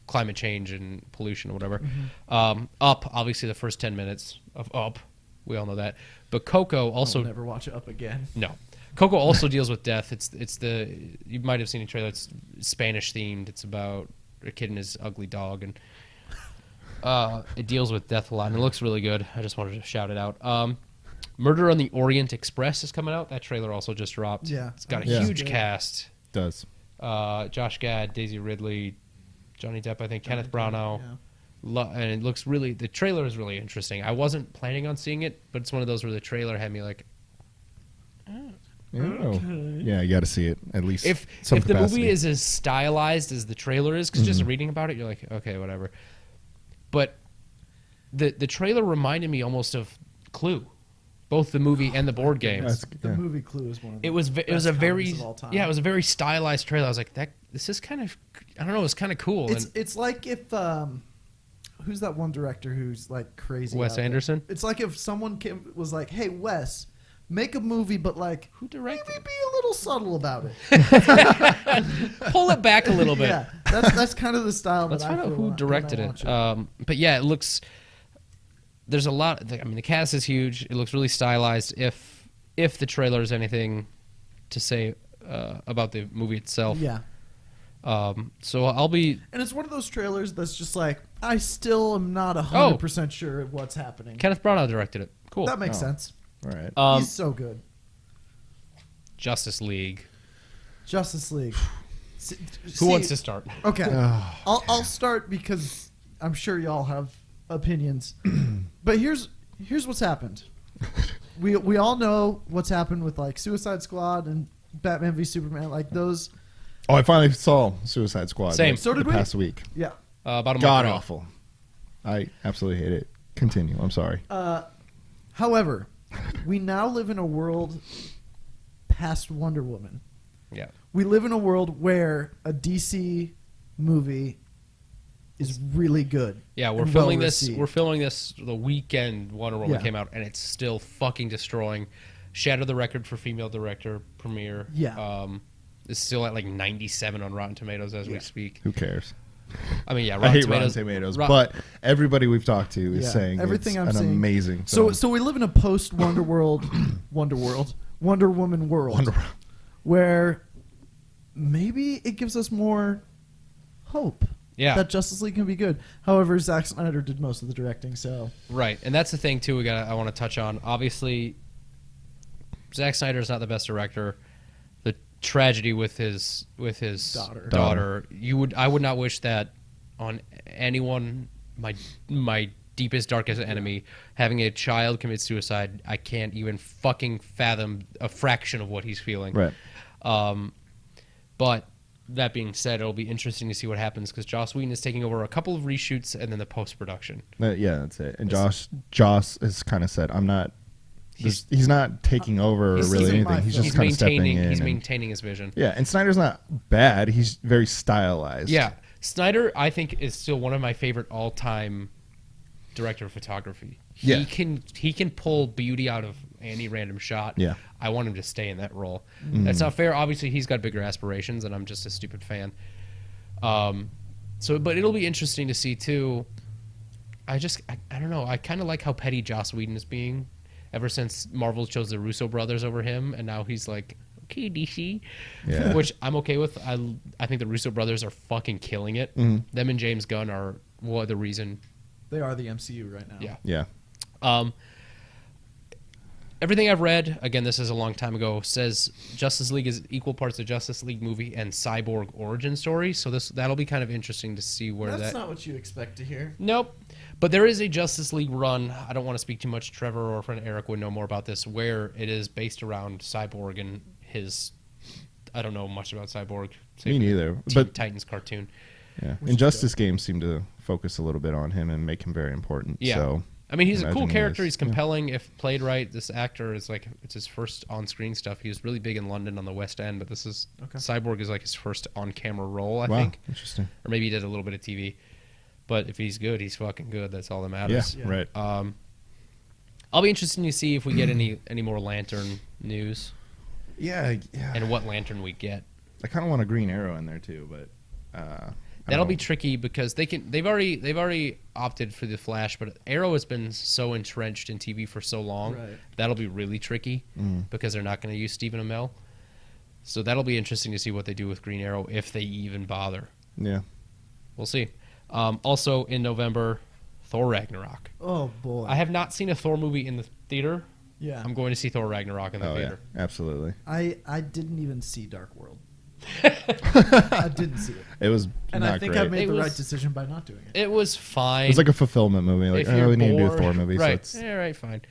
climate change and pollution or whatever. Up, obviously, the first 10 minutes of Up, we all know that. But Coco also I'll never watch it up again. no. Coco also deals with death. It's the you might have seen a trailer. It's Spanish themed. It's about a kid and his ugly dog, and it deals with death a lot, and it looks really good. I just wanted to shout it out. Murder on the Orient Express is coming out. That trailer also just dropped. Yeah. It's got a Yeah. huge Good. cast. Does. Josh Gad, Daisy Ridley, Johnny Depp, I think, Kenneth Branagh. Yeah. And it looks really. The trailer is really interesting. I wasn't planning on seeing it, but it's one of those where the trailer had me like. Oh. Yeah, you got to see it at least. If some the capacity. movie is as stylized as the trailer is, because just reading about it, you're like, okay, whatever. But the trailer reminded me almost of Clue, both the movie and the board game. That's- The yeah. movie Clue is one of the It was a best very comedies of all time. yeah, it was a very stylized trailer. I was like, this is kind of, I don't know, it's kind of cool. It's like if who's that one director who's like crazy? Wes out there? Anderson? It's like if someone was like, "Hey, Wes, make a movie, but like Who directed maybe it? be a little subtle about it." Pull it back a little bit. Yeah, that's kind of the style. Let's that find I out feel who when I directed watch it. But yeah, it looks. There's a lot. I mean, the cast is huge. It looks really stylized. If the trailer is anything to say about the movie itself, Yeah, so I'll be. and it's one of those trailers that's just like I still am not 100% sure of what's happening. Kenneth Branagh directed it. Cool. That makes Oh. sense. All right. He's so good. Justice League. Justice League. Who wants to start? Okay, I'll start because I'm sure y'all have opinions. But here's what's happened. We all know what's happened with like Suicide Squad and Batman v Superman, like those. Oh, I finally saw Suicide Squad. Same. like, So did the we. past week. Yeah. About a God month ago. awful. I absolutely hate it. Continue. I'm sorry. However, we now live in a world past Wonder Woman. Yeah. We live in a world where a DC movie is really good. Yeah, we're and filming this. well-received. We're filming this the weekend Wonder Woman Yeah. came out, and it's still fucking destroying. Shattered the record for female director premiere. Yeah. It's still at like 97 on Rotten Tomatoes as we Yeah. speak. Who cares? I mean, yeah, I hate Rotten Tomatoes, but everybody we've talked to is Yeah, saying everything it's I'm an seeing. amazing So film. so we live in a post Wonder Wonder Woman world, Wonder- where maybe it gives us more hope. Yeah. That Justice League can be good. However, Zack Snyder did most of the directing, so Right, and that's the thing too. I want to touch on. Obviously, Zack Snyder is not the best director. The tragedy with his daughter. I would not wish that on anyone. My deepest, darkest enemy, having a child commit suicide. I can't even fucking fathom a fraction of what he's feeling. Right. But that being said, it'll be interesting to see what happens because Joss Whedon is taking over a couple of reshoots and then the post production. Yeah, that's it. And Josh has kind of said, "I'm not." He's- He's not taking over He's- really he's in my anything. He's film. just kind of stepping in. He's and- maintaining his vision. Yeah, and Snyder's not bad. He's very stylized. Yeah, Snyder, I think, is still one of my favorite all-time director of photography. Yeah. He can pull beauty out of any random shot. Yeah. I want him to stay in that role. That's not fair. Obviously, he's got bigger aspirations, and I'm just a stupid fan. But it'll be interesting to see too. I don't know. I kind of like how petty Joss Whedon is being. Ever since Marvel chose the Russo brothers over him, and now he's like okay, DC. Yeah. Which I'm okay with. I think the Russo brothers are fucking killing it. Them and James Gunn are the reason. They are the MCU right now. Yeah. Yeah. Everything I've read, again, this is a long time ago, says Justice League is equal parts a Justice League movie and Cyborg origin story. So that'll be kind of interesting to see where That's not what you expect to hear. Nope. But there is a Justice League run. I don't want to speak too much. Trevor or friend Eric would know more about this, where it is based around Cyborg and his. I don't know much about Cyborg. Me neither. Teen But Titans cartoon. yeah, Injustice games seem to focus a little bit on him and make him very important. Yeah. So I mean, he's a cool imagine he character. is. He's compelling if played right. This actor is like, it's his first on-screen stuff. He was really big in London on the West End, but this is Cyborg is like his first on-camera role, I think. Interesting. Or maybe he did a little bit of TV. But if he's good, he's fucking good. That's all that matters. Yeah, right. I'll be interested to see if we get any more Lantern news Yeah. and what Lantern we get. I kind of want a Green Arrow in there too, but That'll be tricky because they've already opted for the Flash, but Arrow has been so entrenched in TV for so long. Right. That'll be really tricky because they're not going to use Stephen Amell. So that'll be interesting to see what they do with Green Arrow if they even bother. Yeah. We'll see. Also in November, Thor Ragnarok. Oh boy. I have not seen a Thor movie in the theater. Yeah. I'm going to see Thor Ragnarok in the theater. Yeah, absolutely. I didn't even see Dark World. I didn't see it. It was And not I think great. I made It the was- right decision by not doing it. It was fine. It was like a fulfillment movie. Like, If you're we need to do a bored- Thor movie. Right. So Yeah, right, fine.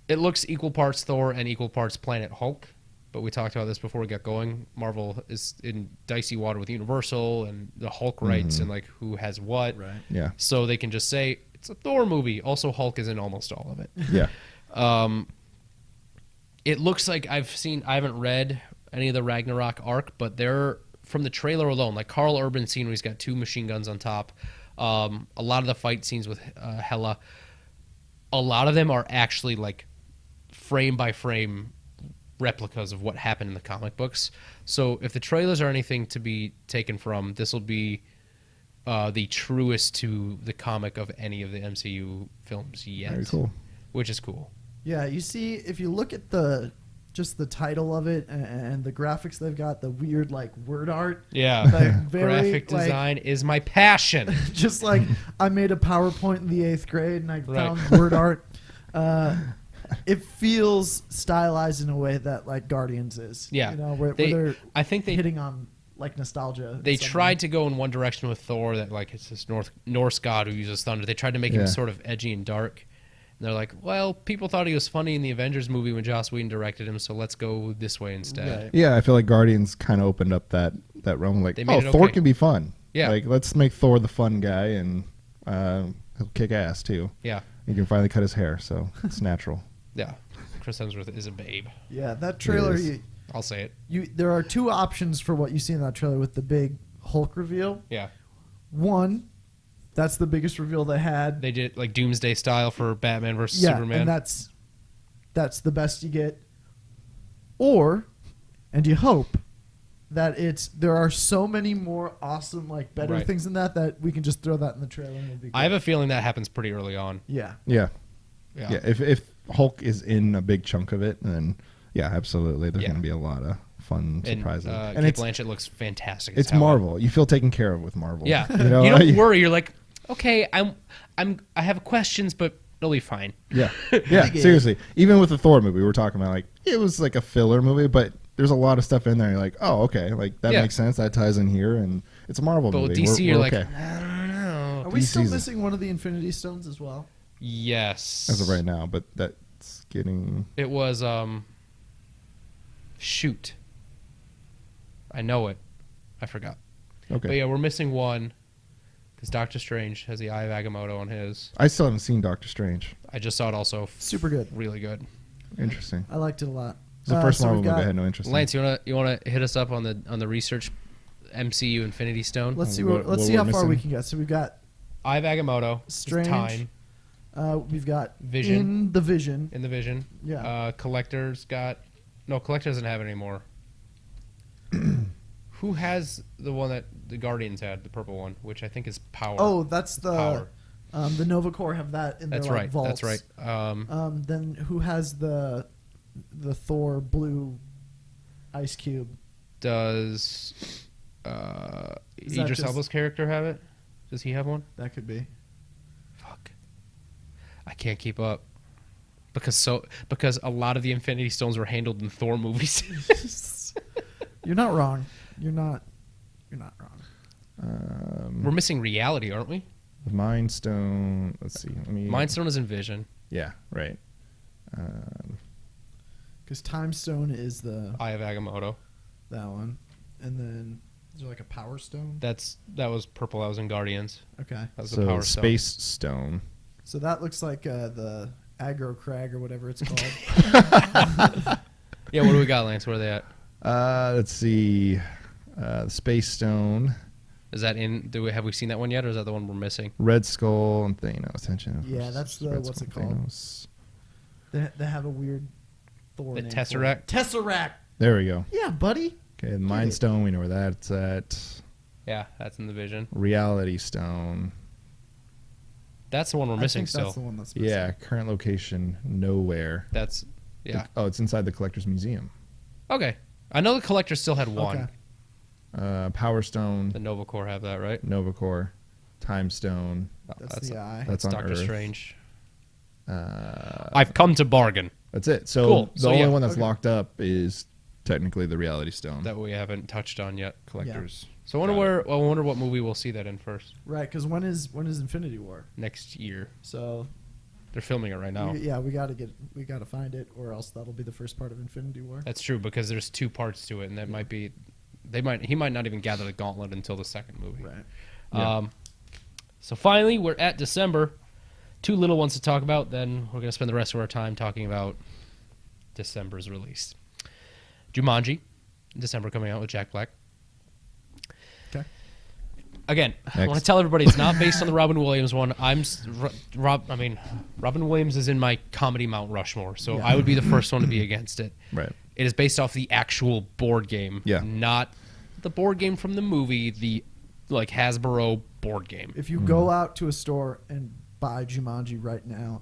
It looks equal parts Thor and equal parts Planet Hulk, but we talked about this before we got going. Marvel is in dicey water with Universal and the Hulk rights and like who has what. Right. yeah. So they can just say it's a Thor movie. Also, Hulk is in almost all of it. Yeah. It looks like I haven't read any of the Ragnarok arc, but they're from the trailer alone. Like Carl Urban scene where he's got two machine guns on top. A lot of the fight scenes with Hela, a lot of them are actually like frame by frame replicas of what happened in the comic books. So if the trailers are anything to be taken from, this will be the truest to the comic of any of the MCU films yet. Very cool. Which is cool. Yeah, you see, if you look at just the title of it and the graphics they've got, the weird like word art. Yeah, like, very, graphic like, design is my passion. just like I made a PowerPoint in the 8th grade and I Right. found word art. It feels stylized in a way that like Guardians is. Yeah. You know, where They- they're I think they hitting on like nostalgia. They in some tried way. to go in one direction with Thor, that like it's this Norse god who uses thunder. They tried to make him Yeah. sort of edgy and dark. And they're like, well, people thought he was funny in the Avengers movie when Joss Whedon directed him, so let's go this way instead. Right. Yeah, I feel like Guardians kind of opened up that realm. Like, They made it Thor okay. can be fun. Yeah. Like, let's make Thor the fun guy, and he'll kick ass too. Yeah, He can finally cut his hair, so it's natural. yeah. Chris Hemsworth is a babe. Yeah, that trailer. is. I'll say it. There are two options for what you see in that trailer with the big Hulk reveal. Yeah, One, that's the biggest reveal they had. they did like Doomsday style for Batman versus Yeah, Superman. and that's the best you get. Or, and you hope that there are so many more awesome, like better Right. things than that we can just throw that in the trailer and it'll be I have great. a feeling that happens pretty early on. Yeah. Yeah. Yeah, Yeah. If Hulk is in a big chunk of it, then yeah, absolutely. There's Yeah. going to be a lot of fun and surprises. Kate And it's Blanchett looks fantastic. as it's Hela. Marvel. You feel taken care of with Marvel. Yeah, You know, you don't worry. You're like, okay, I have questions, but it'll be fine. Yeah. Yeah. Dig it. Seriously. Even with the Thor movie, we were talking about like it was like a filler movie, but there's a lot of stuff in there. You're like, oh, okay, like that Yeah. makes sense. That ties in here, and it's a Marvel But with movie. DC, We're you're like, okay. I don't know. Are we still DC's missing one of the Infinity Stones as well? Yes. as of right now, but that's getting. It was shoot. I know it. I forgot. Okay. But yeah, we're missing one because Doctor Strange has the Eye of Agamotto on his. I still haven't seen Doctor Strange. I just saw it also. Super good. Really good. Interesting. I liked it a lot. It's the first so Marvel we've movie I got- had no interest Lance, you wanna hit us up on the research MCU Infinity Stone? Let's see What let's see we're how far we missing. can get. So we've got Eye of Agamotto. Strange. Time we've got Vision. In the Vision. in the Vision. Yeah. Collector's got. No, Collector doesn't have it anymore. Who has the one that the Guardians had, the purple one, which I think is Power. Oh, that's the Power. The Nova Corps have that in That's their right. like, vaults. That's right. Then who has the the Thor blue ice cube. Does that Idris just- Elba's character have it? Does he have one? That could be. Fuck. I can't keep up. Because a lot of the Infinity Stones were handled in Thor movies. You're not wrong. You're not wrong. We're missing reality, aren't we? The Mind Stone. Let's see. Mind Stone is in Vision. Yeah, right. Because Time Stone is Eye of Agamotto. that one, and then is there like a Power Stone? That was purple. That was in Guardians. Okay, That was So the Power Space Stone. so that looks like the Aggro Crag or whatever it's called. Stone. Yeah, what do we got, Lance? Where are they at? Let's see. The Space Stone. Is that in? Have we seen that one yet, or is that the one we're missing? Red Skull and Thanos. Attention. Yeah, that's the- Red what's Skull it called? Thanos. They have a weird Thor The name. Tesseract? For it. Tesseract. There we go. Yeah, buddy. Okay, the Mind it. Stone. We know where that's at. Yeah, that's in the Vision. Reality Stone. That's the one we're I missing think still. that's the one that's missing. Yeah, current location nowhere. That's yeah. Oh, it's inside the Collector's Museum. Okay. I know the Collector still had one. Okay. Power Stone, The Nova Corps have that, right? Nova Core, Time Stone. Oh, That's the eye. That's on Doctor Earth. Strange. Uh, I've come to bargain. That's it. So Cool. the So, only yeah. one that's Okay. locked up is technically the Reality Stone. That we haven't touched on yet. Collectors. So I wonder what movie we'll see that in first Right, because when is Infinity War? next year. So They're filming it right now. we gotta find it, or else that'll be the first part of Infinity War. That's true because there's two parts to it, and that might be he might not even gather the gauntlet until the second movie. Right. Yeah. So finally, we're at December. Two little ones to talk about. Then we're gonna spend the rest of our time talking about December's release. Jumanji, in December, coming out with Jack Black. Okay. Again, I Next. want to tell everybody it's not based on the Robin Williams one. Robin Williams is in my comedy Mount Rushmore, so Yeah. I would be the first one to be against it. Right. It is based off the actual board game, Yeah. not the board game from the movie, the like Hasbro board game. If you go out to a store and buy Jumanji right now,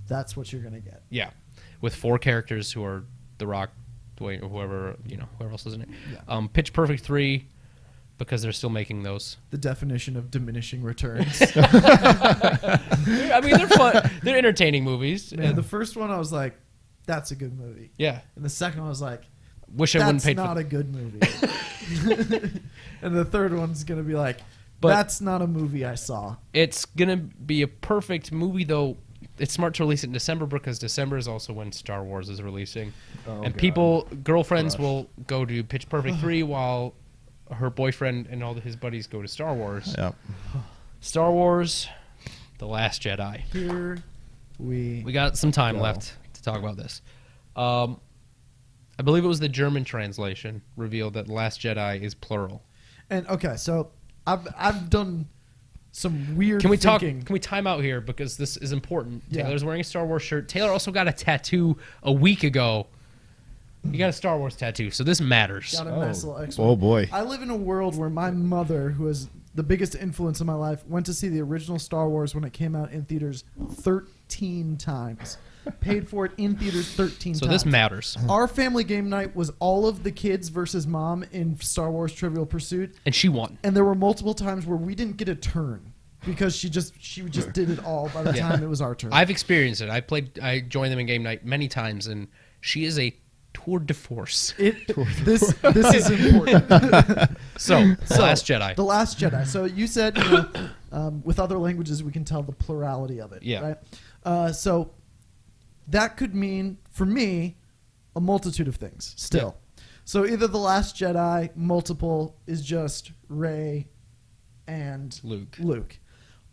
that's what you're gonna get. Yeah, with 4 characters who are The Rock, Dwayne, or whoever else is in it. Yeah. Pitch Perfect 3, because they're still making those. The definition of diminishing returns. I mean, they're fun. They're entertaining movies. Man, the first one I was like, that's a good movie. Yeah, And the second one I was like, wish I wouldn't that's pay not for. a good movie. And the third one's gonna be like, But- that's not a movie I saw. It's gonna be a perfect movie, though. It's smart to release it in December because December is also when Star Wars is releasing, and girlfriends will go to Pitch Perfect 3 while her boyfriend and all his buddies go to Star Wars. Yep. Star Wars, The Last Jedi. Here we We got some time Go. left to talk about this. I believe it was the German translation revealed that Last Jedi is plural. and okay, so I've done some weird Can we talk? thinking. Can we time out here because this is important? Yeah. Taylor's wearing a Star Wars shirt. Taylor also got a tattoo a week ago. He got a Star Wars tattoo, so this matters. Got a nice little extra. Oh boy. I live in a world where my mother, who is the biggest influence in my life, went to see the original Star Wars when it came out in theaters 13 times. Paid for it in theaters 13 So times. this matters. Our family game night was all of the kids versus mom in Star Wars Trivial Pursuit, And she won. and there were multiple times where we didn't get a turn because she just did it all by the Yeah. time it was our turn. I've experienced it. I joined them in game night many times, and she is a tour de force. This is important. So, Last Jedi. The Last Jedi. So you said, with other languages, we can tell the plurality of it. Yeah. Right? So that could mean, for me, a multitude of things still. So either The Last Jedi, multiple, is just Rey and Luke.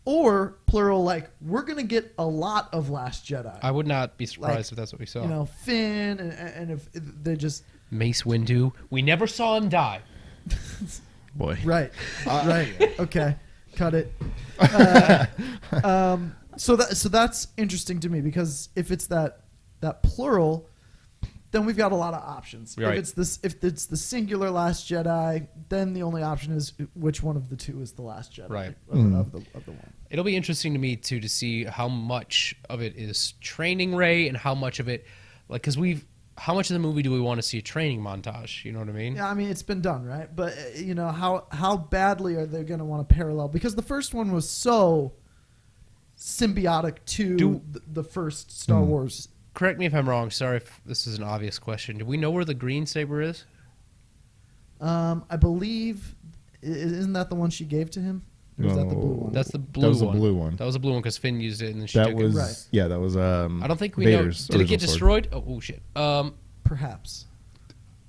Or plural, like, we're going to get a lot of Last Jedi. I would not be surprised Like, if that's what we saw. You know, Finn, and if they just... Mace Windu. We never saw him die. Boy. Right. Right. Okay. Cut it. So that's interesting to me because if it's that plural, then we've got a lot of options. Right. If it's the singular Last Jedi, then the only option is which one of the two is the Last Jedi. Right. Of the one. It'll be interesting to me too to see how much of it is training Rey and how much of it, like, because how much of the movie do we want to see a training montage? You know what I mean? Yeah, I mean it's been done, right? But how badly are they going to want to parallel? Because the first one was so symbiotic to the first Star Wars. Correct me if I'm wrong. Sorry if this is an obvious question. Do we know where the green saber is? I believe isn't that the one she gave to him? Or was that the blue one? That's the blue one. That was the blue one. That was the blue one because Finn used it and then she That took was it. Right. yeah. That was I don't think we Vader's know. Did it get original destroyed? Oh shit. Perhaps.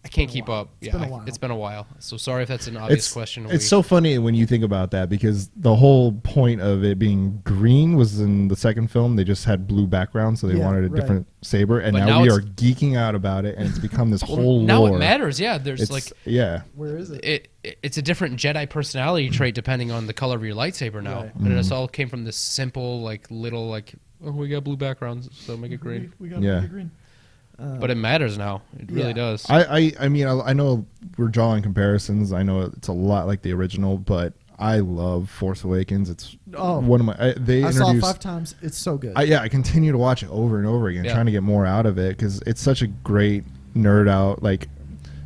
I can't keep up. It's been a while. It's been a while. So sorry if that's an obvious question. It's so funny when you think about that because the whole point of it being green was in the second film. They just had blue background, so they wanted a different saber. And But now now we it's- are geeking out about it, and it's become this whole now lore. it matters. Yeah, there's It's, like yeah, Where is it? it's a different Jedi personality trait depending on the color of your lightsaber now. Right. And it all came from this simple like little like we got blue backgrounds, so make it green. We got Yeah. to green. But it matters now. It really Yeah. does. I mean, I know we're drawing comparisons. I know it's a lot like the original, but I love Force Awakens. It's one of my. I saw it 5 times. It's so good. I continue to watch it over and over again, trying to get more out of it because it's such a great nerd out. Like,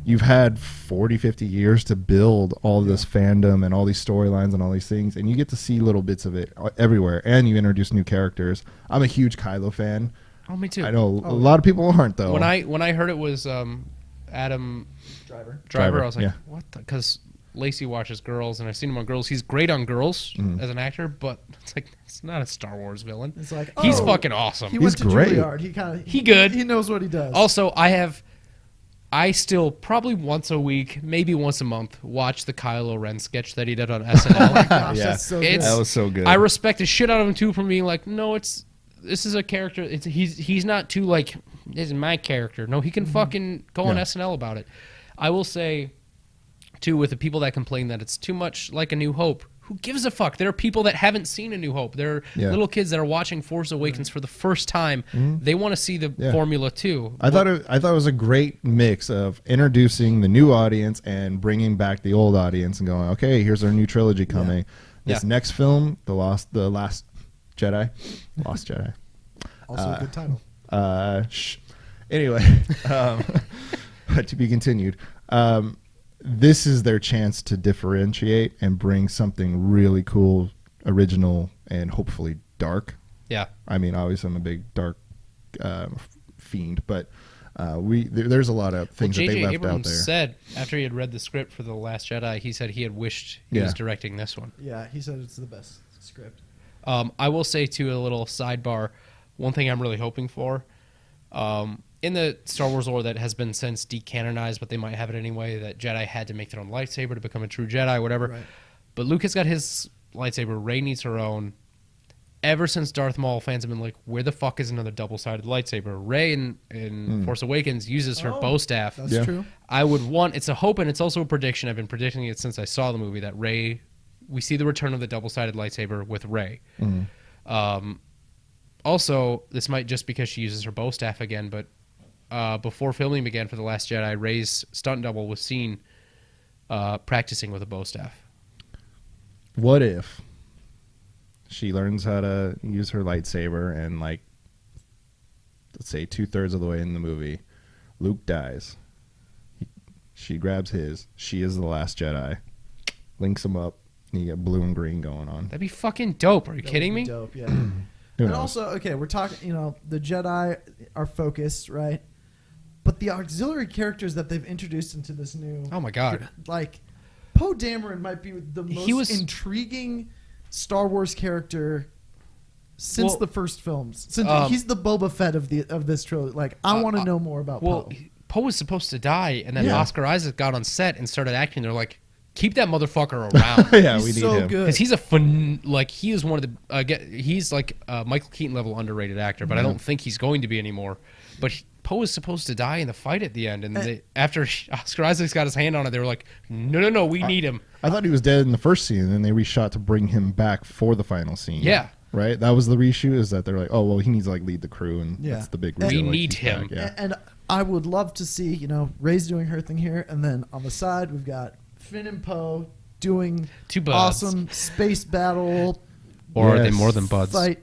you've had 40, 50 years to build all this fandom and all these storylines and all these things, and you get to see little bits of it everywhere, and you introduce new characters. I'm a huge Kylo fan. Oh, me too. I know a lot of people aren't, though. When I heard it was Adam Driver, I was like, yeah. what? Because Lacey watches Girls, and I've seen him on Girls. He's great on Girls as an actor, but it's like it's not a Star Wars villain. It's like He's fucking awesome. He went to great. Juilliard. He good. He knows what he does. Also, I still probably once a week, maybe once a month, watch the Kylo Ren sketch that he did on SNL. Gosh, Yeah. that's so good. It's- That was so good. I respect the shit out of him too for being like, no, this is a character. He's not too like this is my character. No, he can fucking go on SNL about it. I will say too with the people that complain that it's too much like A New Hope. Who gives a fuck? There are people that haven't seen A New Hope. There are little kids that are watching Force Awakens for the first time. They want to see the formula too. I thought it was a great mix of introducing the new audience and bringing back the old audience and going, okay, here's our new trilogy coming. This next film, the Last Jedi, Lost Jedi. Also a good title. Anyway, to be continued. This is their chance to differentiate and bring something really cool, original, and hopefully dark. Yeah. I mean, obviously, I'm a big dark fiend, but there's a lot of things that they J.J. left Abrams out there. said after he had read the script for The Last Jedi, he said he had wished he was directing this one. Yeah, he said it's the best script. I will say, too, a little sidebar, one thing I'm really hoping for, in the Star Wars lore that has been since decanonized, but they might have it anyway, that Jedi had to make their own lightsaber to become a true Jedi, whatever. Right. But Luke has got his lightsaber. Rey needs her own. Ever since Darth Maul, fans have been like, where the fuck is another double-sided lightsaber? Rey in Force Awakens uses her bow staff. That's true. I would want, it's a hope and it's also a prediction. I've been predicting it since I saw the movie that Rey, we see the return of the double-sided lightsaber with Rey. Also, this might just because she uses her bow staff again, but before filming began for The Last Jedi, Rey's stunt double was seen practicing with a bow staff. What if she learns how to use her lightsaber and, like, let's say 2/3 of the way in the movie, Luke dies. She grabs his. She is the Last Jedi. Links them up. And you get blue and green going on. That'd be fucking dope. Are you kidding me? Dope, yeah. Who And knows? also, okay, we're talking, the Jedi are focused, right? But the auxiliary characters that they've introduced into this new... Oh, my God. Like, Poe Dameron might be the most intriguing Star Wars character since the first films. Since he's the Boba Fett of this trilogy. Like, I want to know more about Poe. Poe was supposed to die, and then Oscar Isaac got on set and started acting. They're like, keep that motherfucker around. Yeah, He's we need so him. good. Because he's he is one of the he's like a Michael Keaton level underrated actor, but I don't think he's going to be anymore. But Poe was supposed to die in the fight at the end, and after Oscar Isaac's got his hand on it, they were like, no, we need him. I thought he was dead in the first scene, and then they reshot to bring him back for the final scene. Yeah. Right? That was the reshoot, is that they're like, oh, well, he needs to, like, lead the crew, and that's the big reveal. We like, need he's him. back, yeah. And I would love to see, Rey's doing her thing here, and then on the side, we've got Finn and Poe doing Two buds. awesome space battle Or are they more than buds? fight.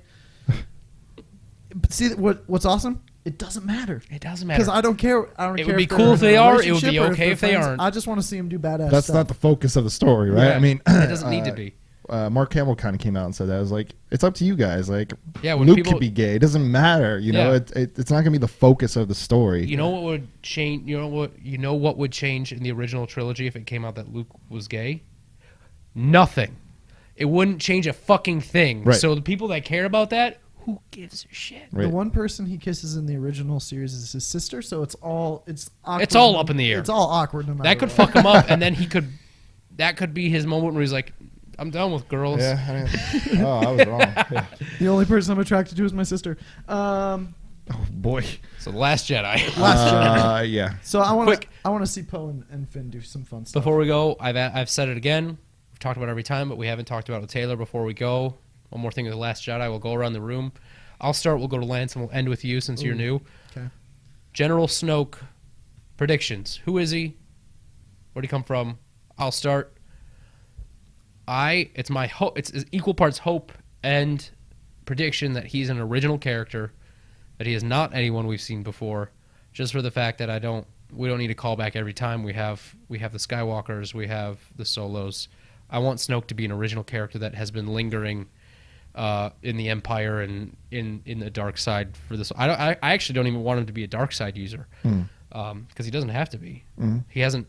But see, what's awesome It doesn't matter. It doesn't matter Because I don't care. It would be cool if they are. It would be okay if they aren't. I just want to see him do badass That's stuff. not the focus of the story, right? Yeah. I mean, it doesn't need to be. Mark Hamill kind of came out and said that. I was like, it's up to you guys. Like, Yeah, when Luke people- could be gay. It doesn't matter. You know, it's not going to be the focus of the story. You know what would change? You know what would change in the original trilogy if it came out that Luke was gay? Nothing. It wouldn't change a fucking thing. Right. So the people that care about that, who gives a shit? Right. The one person he kisses in the original series is his sister, so it's awkward. It's all up in the air. It's all awkward. No matter That could what. fuck him up, and then he could. That could be his moment where he's like, "I'm done with girls." Yeah. I was wrong. Yeah. The only person I'm attracted to is my sister. Oh boy. So the Last Jedi. Last Jedi. Yeah. So I want Quick. to see Poe and Finn do some fun stuff. Before we go, I've said it again. We've talked about it every time, but we haven't talked about it with Taylor. Before we go, one more thing with the Last Jedi. We'll go around the room. I'll start. We'll go to Lance, and we'll end with you since you're new. Okay. General Snoke predictions. Who is he? Where'd he come from? I'll start. It's my hope. It's equal parts hope and prediction that he's an original character, that he is not anyone we've seen before, just for the fact that we don't need to call back every time. We have the Skywalkers, we have the Solos. I want Snoke to be an original character that has been lingering in the Empire and in the dark side for this. I actually don't even want him to be a dark side user because he doesn't have to be. He hasn't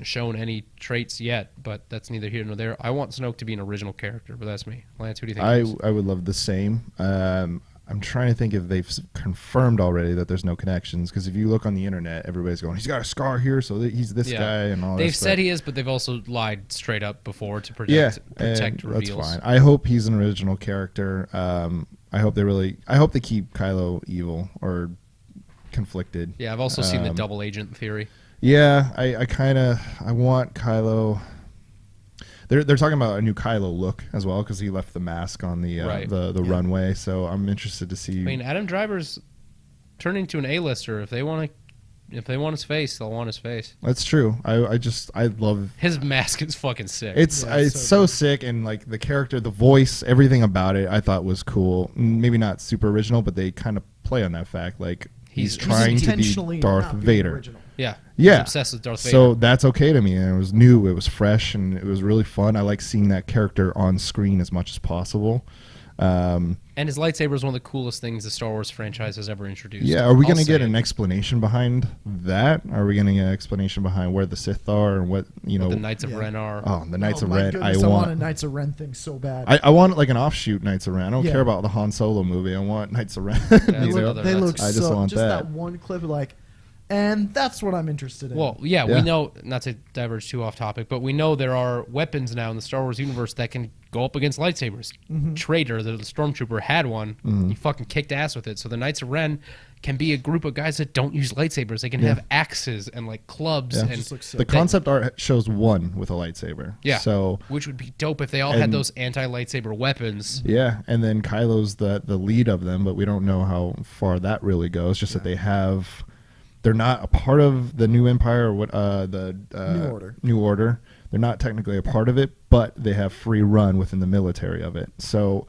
shown any traits yet, but that's neither here nor there. I want Snoke to be an original character, but that's me. Lance, who do you think? I would love the same. I'm trying to think if they've confirmed already that there's no connections, because if you look on the internet, everybody's going, he's got a scar here, so he's this guy and all that. They've said he is, but they've also lied straight up before to protect reveals. That's fine. I hope he's an original character. I hope they keep Kylo evil or conflicted. Yeah, I've also seen the double agent theory. Yeah, I want Kylo. They're talking about a new Kylo look as well, because he left the mask on the runway. So I'm interested to see. I mean, Adam Driver's turning to an A-lister. If they want his face, they'll want his face. That's true. I love his mask is fucking sick. It's so sick, and like the character, the voice, everything about it, I thought was cool. Maybe not super original, but they kind of play on that fact. Like he's trying to be Darth Vader. Yeah. Yeah. He's obsessed with Darth Vader. So that's okay to me. And it was new, it was fresh, and it was really fun. I like seeing that character on screen as much as possible. And his lightsaber is one of the coolest things the Star Wars franchise has ever introduced. Yeah, are we going to get an explanation behind that? Are we going to get an explanation behind where the Sith are and what the Knights of Ren are? Oh, the Knights of Ren. Goodness, I want a Knights of Ren thing so bad. I want like an offshoot Knights of Ren. I don't care about the Han Solo movie. I want Knights of Ren. They look I just want that one clip and that's what I'm interested in. Well, yeah, we know, not to diverge too off topic, but we know there are weapons now in the Star Wars universe that can go up against lightsabers. Traitor, the stormtrooper, had one. He fucking kicked ass with it. So the Knights of Ren can be a group of guys that don't use lightsabers. They can have axes and like clubs. Yeah. And the concept art shows one with a lightsaber. Yeah. So which would be dope if they all had those anti-lightsaber weapons. Yeah, and then Kylo's the lead of them, but we don't know how far that really goes. Just that they're not a part of the new Empire or what New Order. They're not technically a part of it, but they have free run within the military of it. So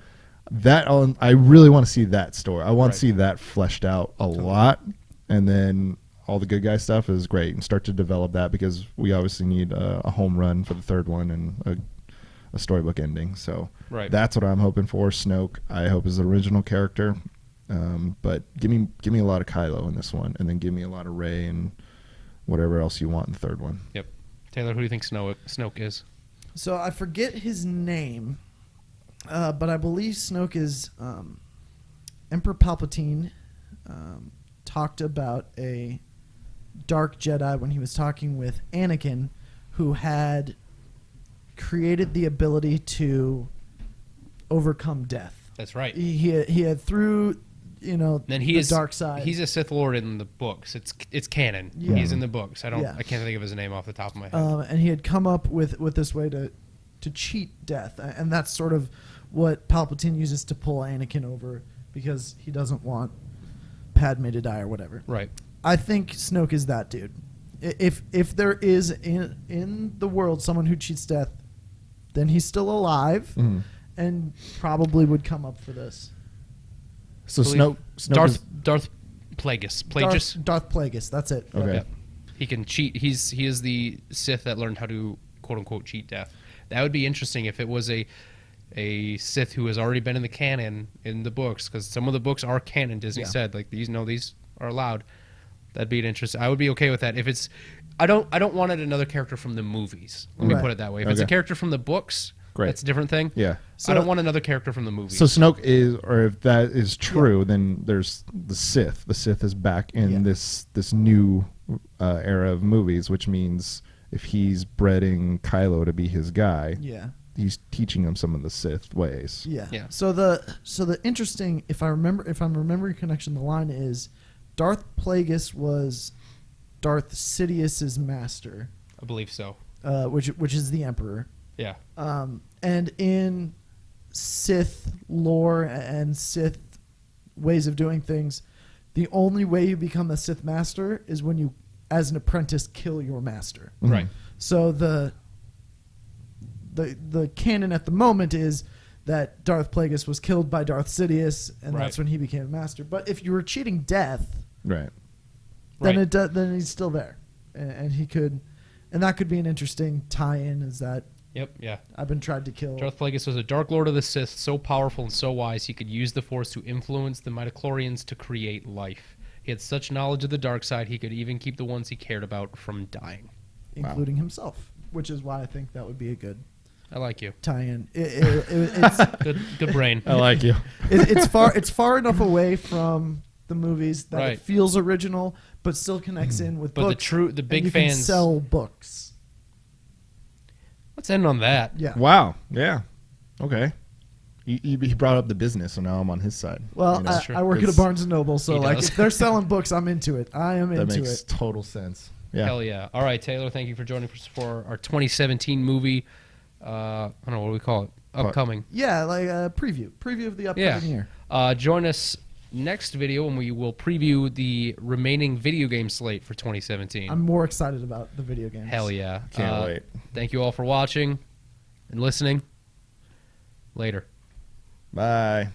I really want to see that story. I want to see that fleshed out a lot, and then all the good guy stuff is great, and start to develop that, because we obviously need a home run for the third one and a storybook ending. So that's what I'm hoping for. Snoke, I hope, is the original character. But give me a lot of Kylo in this one, and then give me a lot of Rey and whatever else you want in the third one. Yep. Taylor, who do you think Snoke is? So I forget his name, but I believe Snoke is Emperor Palpatine talked about a dark Jedi when he was talking with Anakin, who had created the ability to overcome death. That's right. He had through the dark side. He's a Sith Lord in the books. It's canon. Yeah. He's in the books. I can't think of his name off the top of my head. And he had come up with this way to cheat death, and that's sort of what Palpatine uses to pull Anakin over, because he doesn't want Padme to die or whatever. Right. I think Snoke is that dude. If there is in the world someone who cheats death, then he's still alive and probably would come up for this. So Snoke Darth Plagueis. Darth Plagueis. That's it. Okay. Yep. He can cheat. He is the Sith that learned how to quote unquote cheat death. That would be interesting if it was a Sith who has already been in the canon in the books, because some of the books are canon. Disney said like these are allowed. That'd be an interesting. I would be okay with that if it's. I don't want it another character from the movies. Let me put it that way. If it's a character from the books, that's a different thing. Yeah. So I don't want another character from the movies. So Snoke is, or if that is true, then there's the Sith. The Sith is back in this new era of movies, which means if he's breeding Kylo to be his guy, he's teaching him some of the Sith ways. Yeah. So the interesting, if I'm remembering connection, the line is Darth Plagueis was Darth Sidious's master. I believe so. Which is the Emperor. Yeah. And in Sith lore and Sith ways of doing things, the only way you become a Sith master is when you, as an apprentice, kill your master. Right. So the canon at the moment is that Darth Plagueis was killed by Darth Sidious, and that's when he became a master. But if you were cheating death, then he's still there, and he could, and that could be an interesting tie-in. Is that? Yep. Yeah. I've been tried to kill. Darth Plagueis was a Dark Lord of the Sith, so powerful and so wise he could use the Force to influence the midichlorians to create life. He had such knowledge of the dark side, he could even keep the ones he cared about from dying, including himself. Which is why I think that would be a good. I like you. Tie-in. It's good brain. I like you. It's far enough away from the movies that it feels original, but still connects in with books. But the big and you fans can sell books. Let's end on that. Yeah. Wow. Yeah. Okay. He brought up the business, so now I'm on his side. Well, I work at a Barnes & Noble, so if they're selling books, I'm into it. I am into it. That makes total sense. Yeah. Hell yeah. All right, Taylor, thank you for joining us for our 2017 movie. I don't know, what do we call it? Upcoming. Yeah, like a preview. Preview of the upcoming year. Join us next video, and we will preview the remaining video game slate for 2017. I'm more excited about the video games. Hell yeah. Can't wait. Thank you all for watching and listening. Later. Bye.